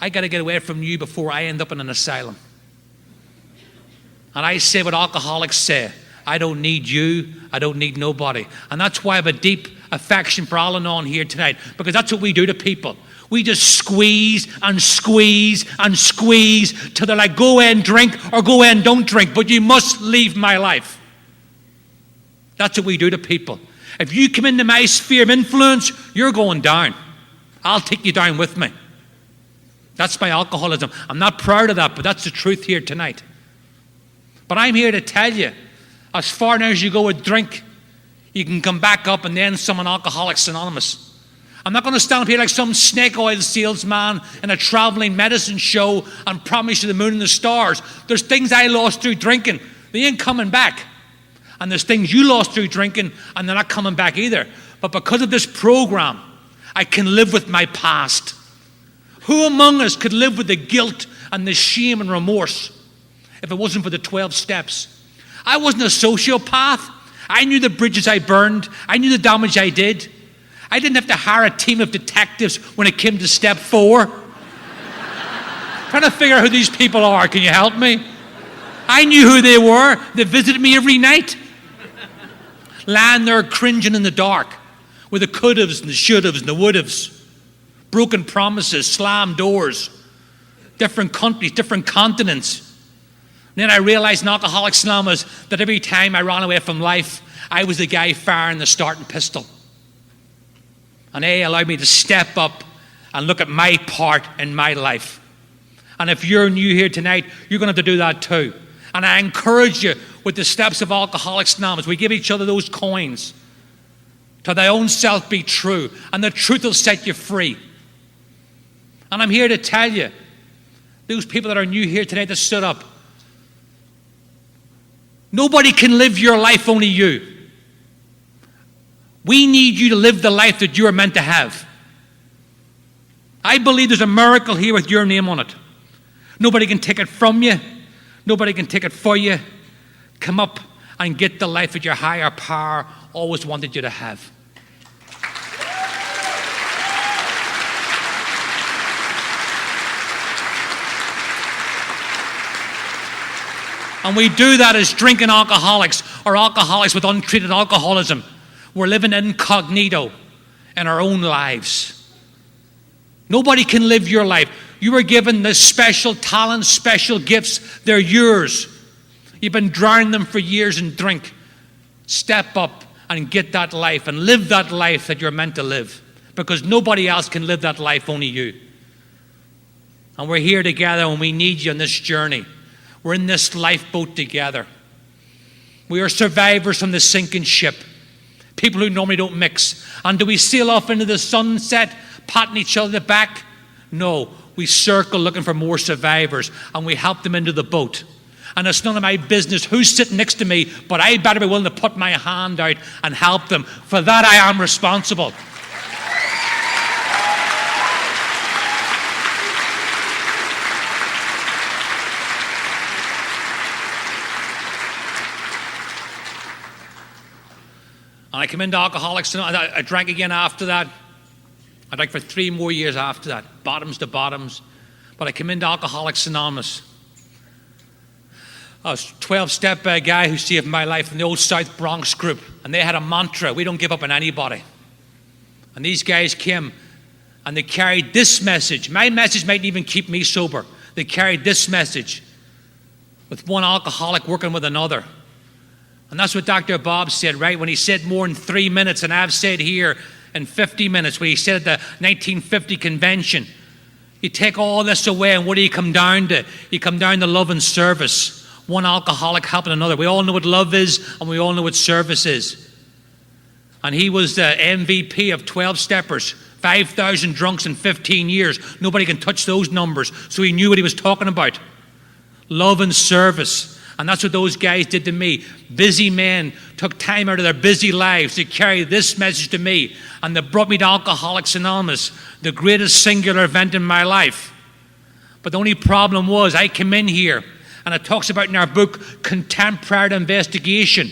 I got to get away from you before I end up in an asylum. And I say what alcoholics say, I don't need you, I don't need nobody. And that's why I have a deep affection for Al-Anon here tonight, because that's what we do to people. We just squeeze and squeeze and squeeze till they're like, go and drink or go and don't drink, but you must leave my life. That's what we do to people. If you come into my sphere of influence, you're going down. I'll take you down with me. That's my alcoholism. I'm not proud of that, but that's the truth here tonight. But I'm here to tell you, as far now as you go with drink, you can come back up and then some in Alcoholics Anonymous. I'm not going to stand up here like some snake oil salesman in a traveling medicine show and promise you the moon and the stars. There's things I lost through drinking. They ain't coming back. And there's things you lost through drinking and they're not coming back either. But because of this program, I can live with my past. Who among us could live with the guilt and the shame and remorse if it wasn't for the 12 steps? I wasn't a sociopath. I knew the bridges I burned. I knew the damage I did. I didn't have to hire a team of detectives when it came to step 4. Trying to figure out who these people are. Can you help me? I knew who they were. They visited me every night. Lying there cringing in the dark with the could-haves and the should-haves and the would-haves. Broken promises, slammed doors. Different countries, different continents. And then I realized in Alcoholics Anonymous that every time I ran away from life, I was the guy firing the starting pistol. And they allowed me to step up and look at my part in my life. And if you're new here tonight, you're going to have to do that too. And I encourage you with the steps of Alcoholics Anonymous. We give each other those coins. To thy own self be true, and the truth will set you free. And I'm here to tell you, those people that are new here tonight that stood up, nobody can live your life, only you. We need you to live the life that you are meant to have. I believe there's a miracle here with your name on it. Nobody can take it from you. Nobody can take it for you. Come up and get the life that your higher power always wanted you to have. And we do that as drinking alcoholics or alcoholics with untreated alcoholism. We're living incognito in our own lives. Nobody can live your life. You were given this special talents, special gifts. They're yours. You've been drowning them for years in drink. Step up and get that life and live that life that you're meant to live. Because nobody else can live that life, only you. And we're here together and we need you on this journey. We're in this lifeboat together. We are survivors from the sinking ship. people who normally don't mix. And do we sail off into the sunset, patting each other on the back? No, we circle looking for more survivors, and we help them into the boat. And it's none of my business who's sitting next to me, but I better be willing to put my hand out and help them. For that I am responsible. And I came into Alcoholics Anonymous. I drank again after that. I drank for 3 more years after that, bottoms to bottoms. But I came into Alcoholics Anonymous. I was a 12-step guy who saved my life in the old South Bronx group. And they had a mantra: we don't give up on anybody. And these guys came and they carried this message. My message mightn't even keep me sober. They carried this message: with one alcoholic working with another. And that's what Dr. Bob said, right? When he said more in 3 minutes, and I've said here in 50 minutes, when he said at the 1950 convention, you take all this away, and what do you come down to? You come down to love and service. One alcoholic helping another. We all know what love is, and we all know what service is. And he was the MVP of 12-steppers, 5,000 drunks in 15 years. Nobody can touch those numbers. So he knew what he was talking about. Love and service. And that's what those guys did to me. Busy men took time out of their busy lives to carry this message to me. And they brought me to Alcoholics Anonymous, the greatest singular event in my life. But the only problem was I came in here, and it talks about in our book, contemporary investigation.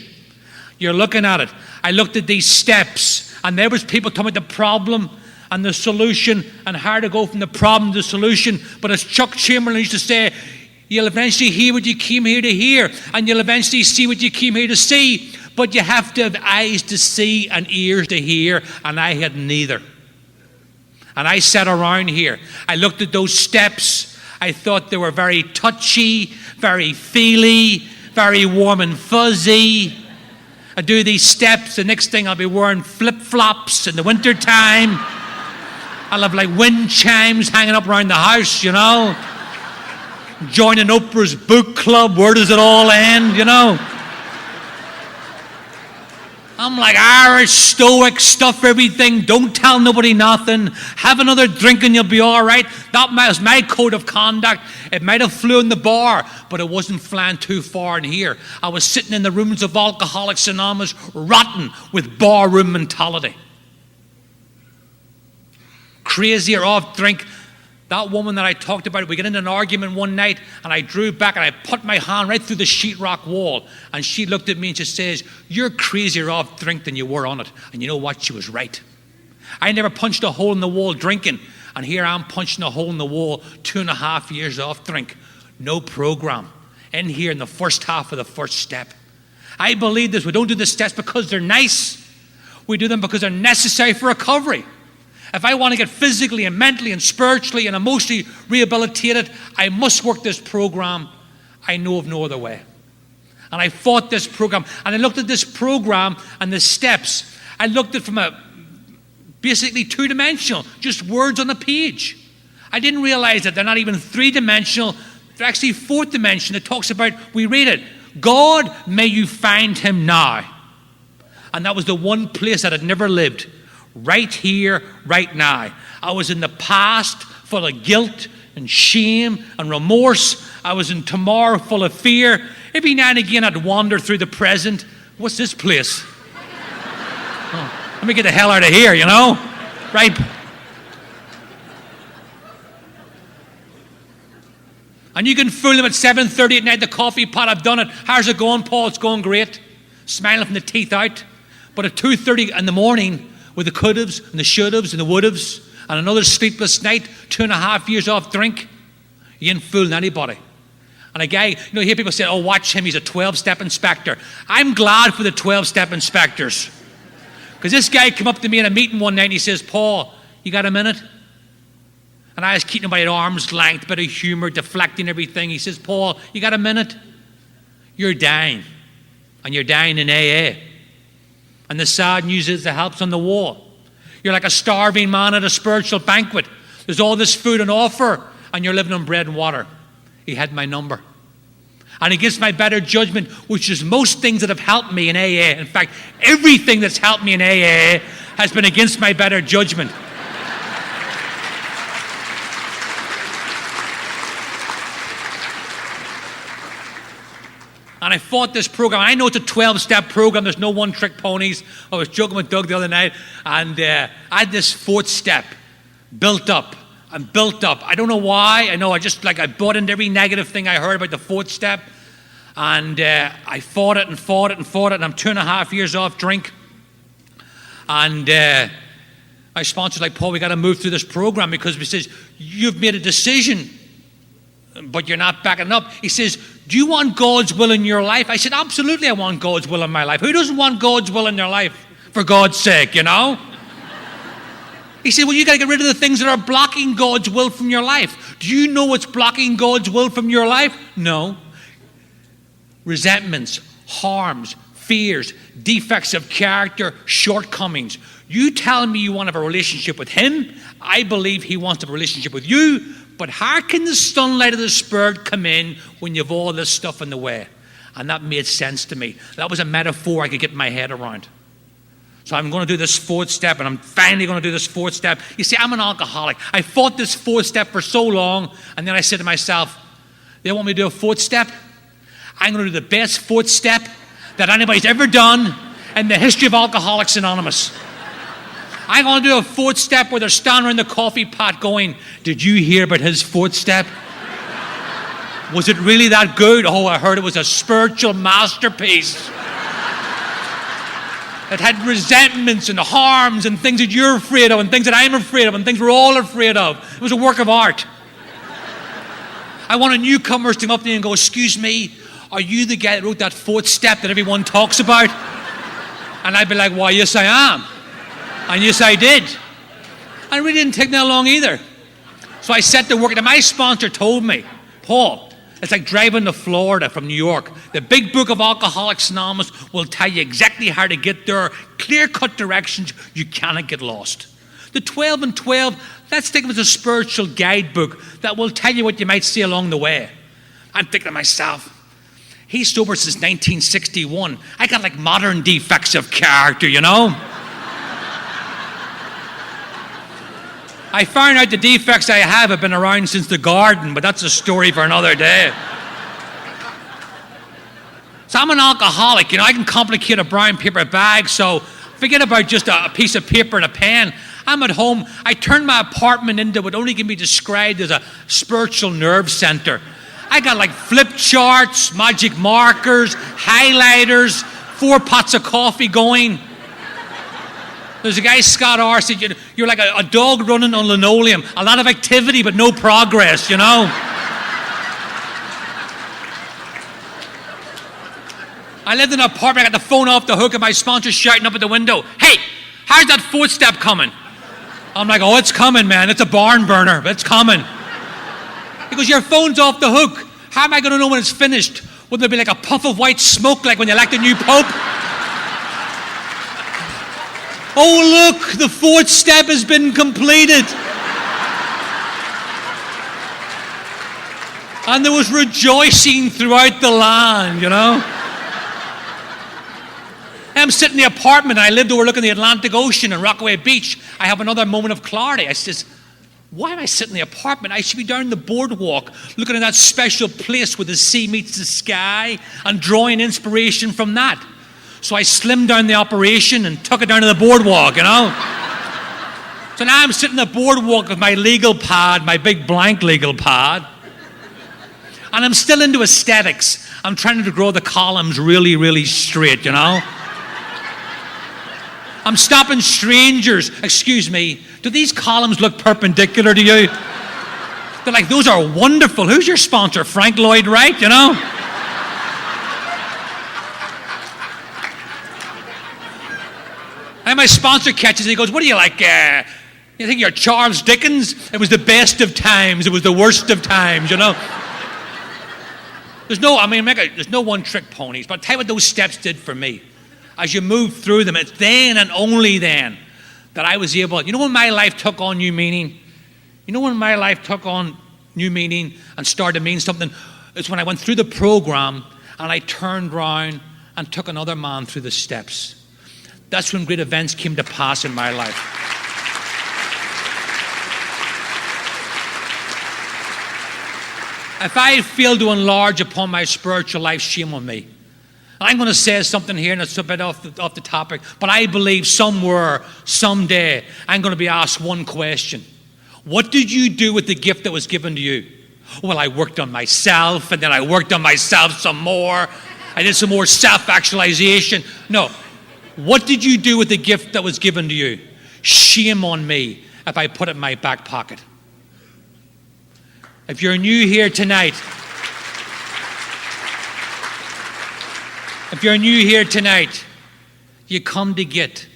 You're looking at it. I looked at these steps, and there was people talking about the problem and the solution and how to go from the problem to the solution. But as Chuck Chamberlain used to say, you'll eventually hear what you came here to hear, and you'll eventually see what you came here to see. But you have to have eyes to see and ears to hear, and I had neither. And I sat around here. I looked at those steps. I thought they were very touchy, very feely, very warm and fuzzy. I do these steps, the next thing I'll be wearing flip-flops in the wintertime. I'll have like wind chimes hanging up around the house, you know. Joining Oprah's book club, where does it all end, you know? I'm like Irish, stoic, stuff everything, don't tell nobody nothing, have another drink and you'll be all right. That was my code of conduct. It might have flew in the bar, but it wasn't flying too far in here. I was sitting in the rooms of Alcoholics Anonymous, rotten with barroom mentality. Crazy or off drink. That woman that I talked about, we got into an argument one night, and I drew back and I put my hand right through the sheetrock wall, and she looked at me and she says, you're crazier off drink than you were on it. And you know what? She was right. I never punched a hole in the wall drinking, and here I'm punching a hole in the wall 2.5 years off drink. No program. In here in the first half of the first step. I believe this. We don't do the steps because they're nice. We do them because they're necessary for recovery. If I want to get physically and mentally and spiritually and emotionally rehabilitated, I must work this program. I know of no other way. And I fought this program. And I looked at this program and the steps. I looked at it from a basically 2-dimensional, just words on a page. I didn't realize that they're not even 3-dimensional. They're actually 4th dimension. It talks about, we read it, God, may you find him now. And that was the one place that I'd never lived. Right here, right now. I was in the past full of guilt and shame and remorse. I was in tomorrow full of fear. Every now and again I'd wander through the present. What's this place? Oh, let me get the hell out of here, you know? Right? And you can fool them at 7:30 at night, the coffee pot, I've done it. How's it going, Paul? It's going great. Smiling from the teeth out. But at 2:30 in the morning, with the could-haves and the should-haves and the would-haves and another sleepless night, 2.5 years off drink, you ain't fooling anybody. And a guy, you know, you hear people say, oh, watch him, he's a 12-step inspector. I'm glad for the 12-step inspectors. Because this guy came up to me in a meeting one night and he says, Paul, you got a minute? And I was keeping him at arm's length, bit of humor, deflecting everything. He says, Paul, you got a minute? You're dying. And you're dying in AA. And the sad news is the help's on the wall. You're like a starving man at a spiritual banquet. There's all this food on offer, and you're living on bread and water. He had my number. and against my better judgment, which is most things that have helped me in AA. In fact, everything that's helped me in AA has been against my better judgment. And I fought this program. I know it's a 12-step program. There's no one-trick ponies. I was joking with Doug the other night, and I had this 4th step built up and built up. I don't know why. I know I bought into every negative thing I heard about the 4th step, and I fought it and fought it and fought it, and I'm 2.5 years off drink. And my sponsor's like, Paul, we got to move through this program because he says, you've made a decision, but you're not backing up. He says, do you want God's will in your life? I said, absolutely, I want God's will in my life. Who doesn't want God's will in their life? For God's sake, you know? He said, well, you got to get rid of the things that are blocking God's will from your life. Do you know what's blocking God's will from your life? No. Resentments, harms, fears, defects of character, shortcomings. You tell me you want to have a relationship with Him. I believe He wants to have a relationship with you. But how can the sunlight of the Spirit come in when you have all this stuff in the way? And that made sense to me. That was a metaphor I could get my head around. So I'm going to do this 4th step, and I'm finally going to do this 4th step. You see, I'm an alcoholic. I fought this 4th step for so long, and then I said to myself, they want me to do a 4th step? I'm going to do the best 4th step that anybody's ever done in the history of Alcoholics Anonymous. I'm going to do a 4th step where they're standing around the coffee pot going, did you hear about his 4th step? Was it really that good? Oh, I heard it was a spiritual masterpiece. It had resentments and harms and things that you're afraid of and things that I'm afraid of and things we're all afraid of. It was a work of art. I wanted newcomers to come up to me and go, excuse me, are you the guy that wrote that 4th step that everyone talks about? And I'd be like, why, yes, I am. And yes, I did. And it really didn't take that long either. So I set to work, and my sponsor told me, Paul, it's like driving to Florida from New York. The big book of Alcoholics Anonymous will tell you exactly how to get there, clear-cut directions. You cannot get lost. The 12 and 12, let's think of it as a spiritual guidebook that will tell you what you might see along the way. I'm thinking to myself, he's sober since 1961. I got like modern defects of character, you know? I found out the defects I have been around since the garden, but that's a story for another day. So I'm an alcoholic, you know, I can complicate a brown paper bag, so forget about just a piece of paper and a pen. I'm at home, I turned my apartment into what only can be described as a spiritual nerve center. I got like flip charts, magic markers, highlighters, 4 pots of coffee going. There's a guy, Scott R., said, you're like a dog running on linoleum. A lot of activity, but no progress, you know? I lived in an apartment. I got the phone off the hook, and my sponsor's shouting up at the window, hey, how's that 4th step coming? I'm like, oh, it's coming, man. It's a barn burner. It's coming. He goes, your phone's off the hook. How am I going to know when it's finished? Wouldn't there be like a puff of white smoke like when you elect a new pope? Oh, look, the 4th step has been completed. And there was rejoicing throughout the land, you know. I'm sitting in the apartment. I lived overlooking the Atlantic Ocean in Rockaway Beach. I have another moment of clarity. I says, why am I sitting in the apartment? I should be down the boardwalk looking at that special place where the sea meets the sky and drawing inspiration from that. So I slimmed down the operation and took it down to the boardwalk, you know. So now I'm sitting on the boardwalk with my legal pad, my big blank legal pad. And I'm still into aesthetics. I'm trying to draw the columns really, really straight, you know. I'm stopping strangers. Excuse me, do these columns look perpendicular to you? They're like, those are wonderful. Who's your sponsor? Frank Lloyd Wright, you know? And my sponsor catches it. He goes, what do you like? You think you're Charles Dickens? It was the best of times. It was the worst of times, you know? There's no one-trick ponies. But I'll tell you what those steps did for me. As you move through them, it's then and only then that I was able, you know when my life took on new meaning? You know when my life took on new meaning and started to mean something? It's when I went through the program and I turned round and took another man through the steps. That's when great events came to pass in my life. If I failed to enlarge upon my spiritual life, shame on me. I'm going to say something here, and it's a bit off the topic, but I believe somewhere, someday, I'm going to be asked one question. What did you do with the gift that was given to you? Well, I worked on myself, and then I worked on myself some more. I did some more self-actualization. No. What did you do with the gift that was given to you? Shame on me if I put it in my back pocket. If you're new here tonight, you come to get,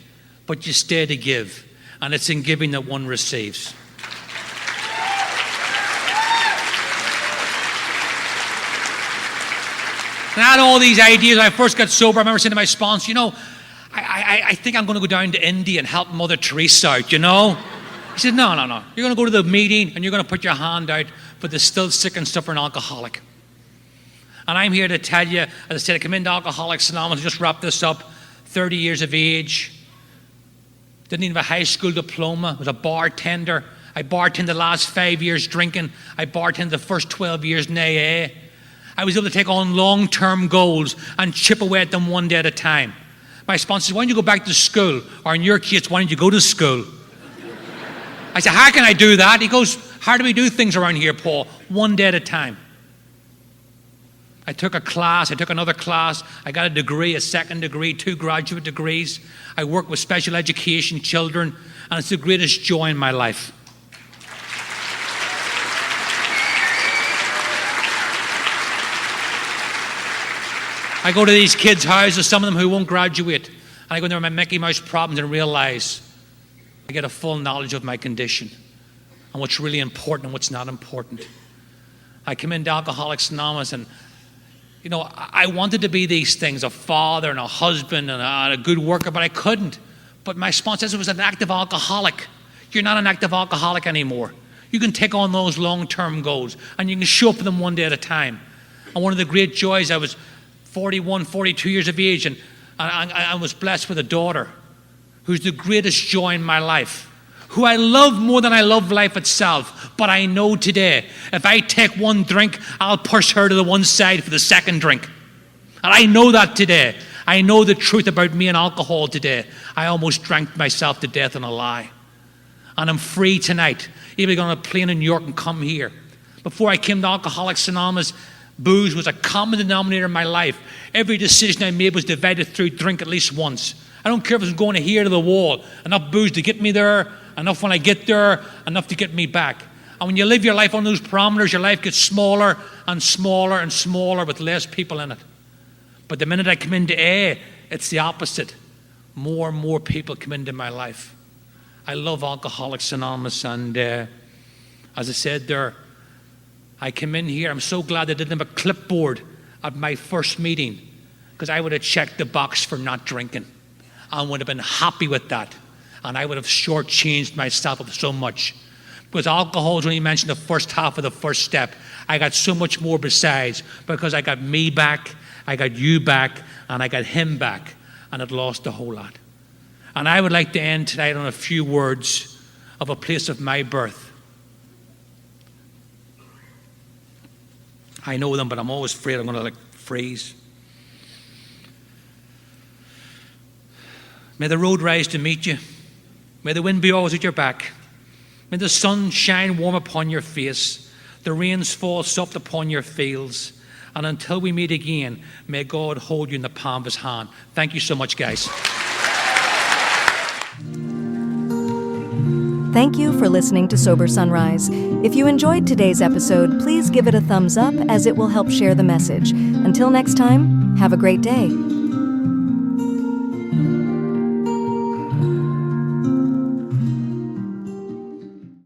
but you stay to give. And it's in giving that one receives. And I had all these ideas. When I first got sober, I remember saying to my sponsor, I think I'm going to go down to India and help Mother Teresa out, He said, no. You're going to go to the meeting and you're going to put your hand out for the still sick and suffering alcoholic. And I'm here to tell you, as I said, I come into Alcoholics Anonymous, just wrap this up, 30 years of age, didn't even have a high school diploma, was a bartender. I bartended the last 5 years drinking. I bartended the first 12 years in AA. I was able to take on long-term goals and chip away at them one day at a time. My sponsor said, why don't you go back to school? Or in your case, why don't you go to school? I said, how can I do that? He goes, how do we do things around here, Paul? One day at a time. I took a class, I took another class, I got a degree, a second degree, 2 graduate degrees. I work with special education children, and it's the greatest joy in my life. I go to these kids' houses, some of them who won't graduate, and I go in there with my Mickey Mouse problems and realize I get a full knowledge of my condition and what's really important and what's not important. I come into Alcoholics Anonymous and, I wanted to be these things, a father and a husband and a good worker, but I couldn't. But my sponsor says I was an active alcoholic. You're not an active alcoholic anymore. You can take on those long-term goals and you can show up for them one day at a time. And one of the great joys, I was 41, 42 years of age, and I was blessed with a daughter who's the greatest joy in my life, who I love more than I love life itself. But I know today, if I take one drink, I'll push her to the one side for the second drink. And I know that today. I know the truth about me and alcohol today. I almost drank myself to death in a lie. And I'm free tonight. Even going on a plane in New York and come here. Before I came to Alcoholics Anonymous, booze was a common denominator in my life. Every decision I made was divided through drink at least once. I don't care if it's going to here to the wall. Enough booze to get me there, enough when I get there, enough to get me back. And when you live your life on those parameters, your life gets smaller and smaller and smaller with less people in it. But the minute I come into AA, it's the opposite. More and more people come into my life. I love Alcoholics Anonymous, and as I said there, I came in here, I'm so glad I didn't have a clipboard at my first meeting, because I would have checked the box for not drinking and would have been happy with that. And I would have shortchanged myself of so much. Because alcohol is only mentioned the first half of the first step. I got so much more besides, because I got me back, I got you back, and I got him back, and it lost a whole lot. And I would like to end tonight on a few words of a place of my birth. I know them, but I'm always afraid I'm going to freeze. May the road rise to meet you. May the wind be always at your back. May the sun shine warm upon your face. The rains fall soft upon your fields. And until we meet again, may God hold you in the palm of his hand. Thank you so much, guys. Thank you for listening to Sober Sunrise. If you enjoyed today's episode, please give it a thumbs up, as it will help share the message. Until next time, have a great day.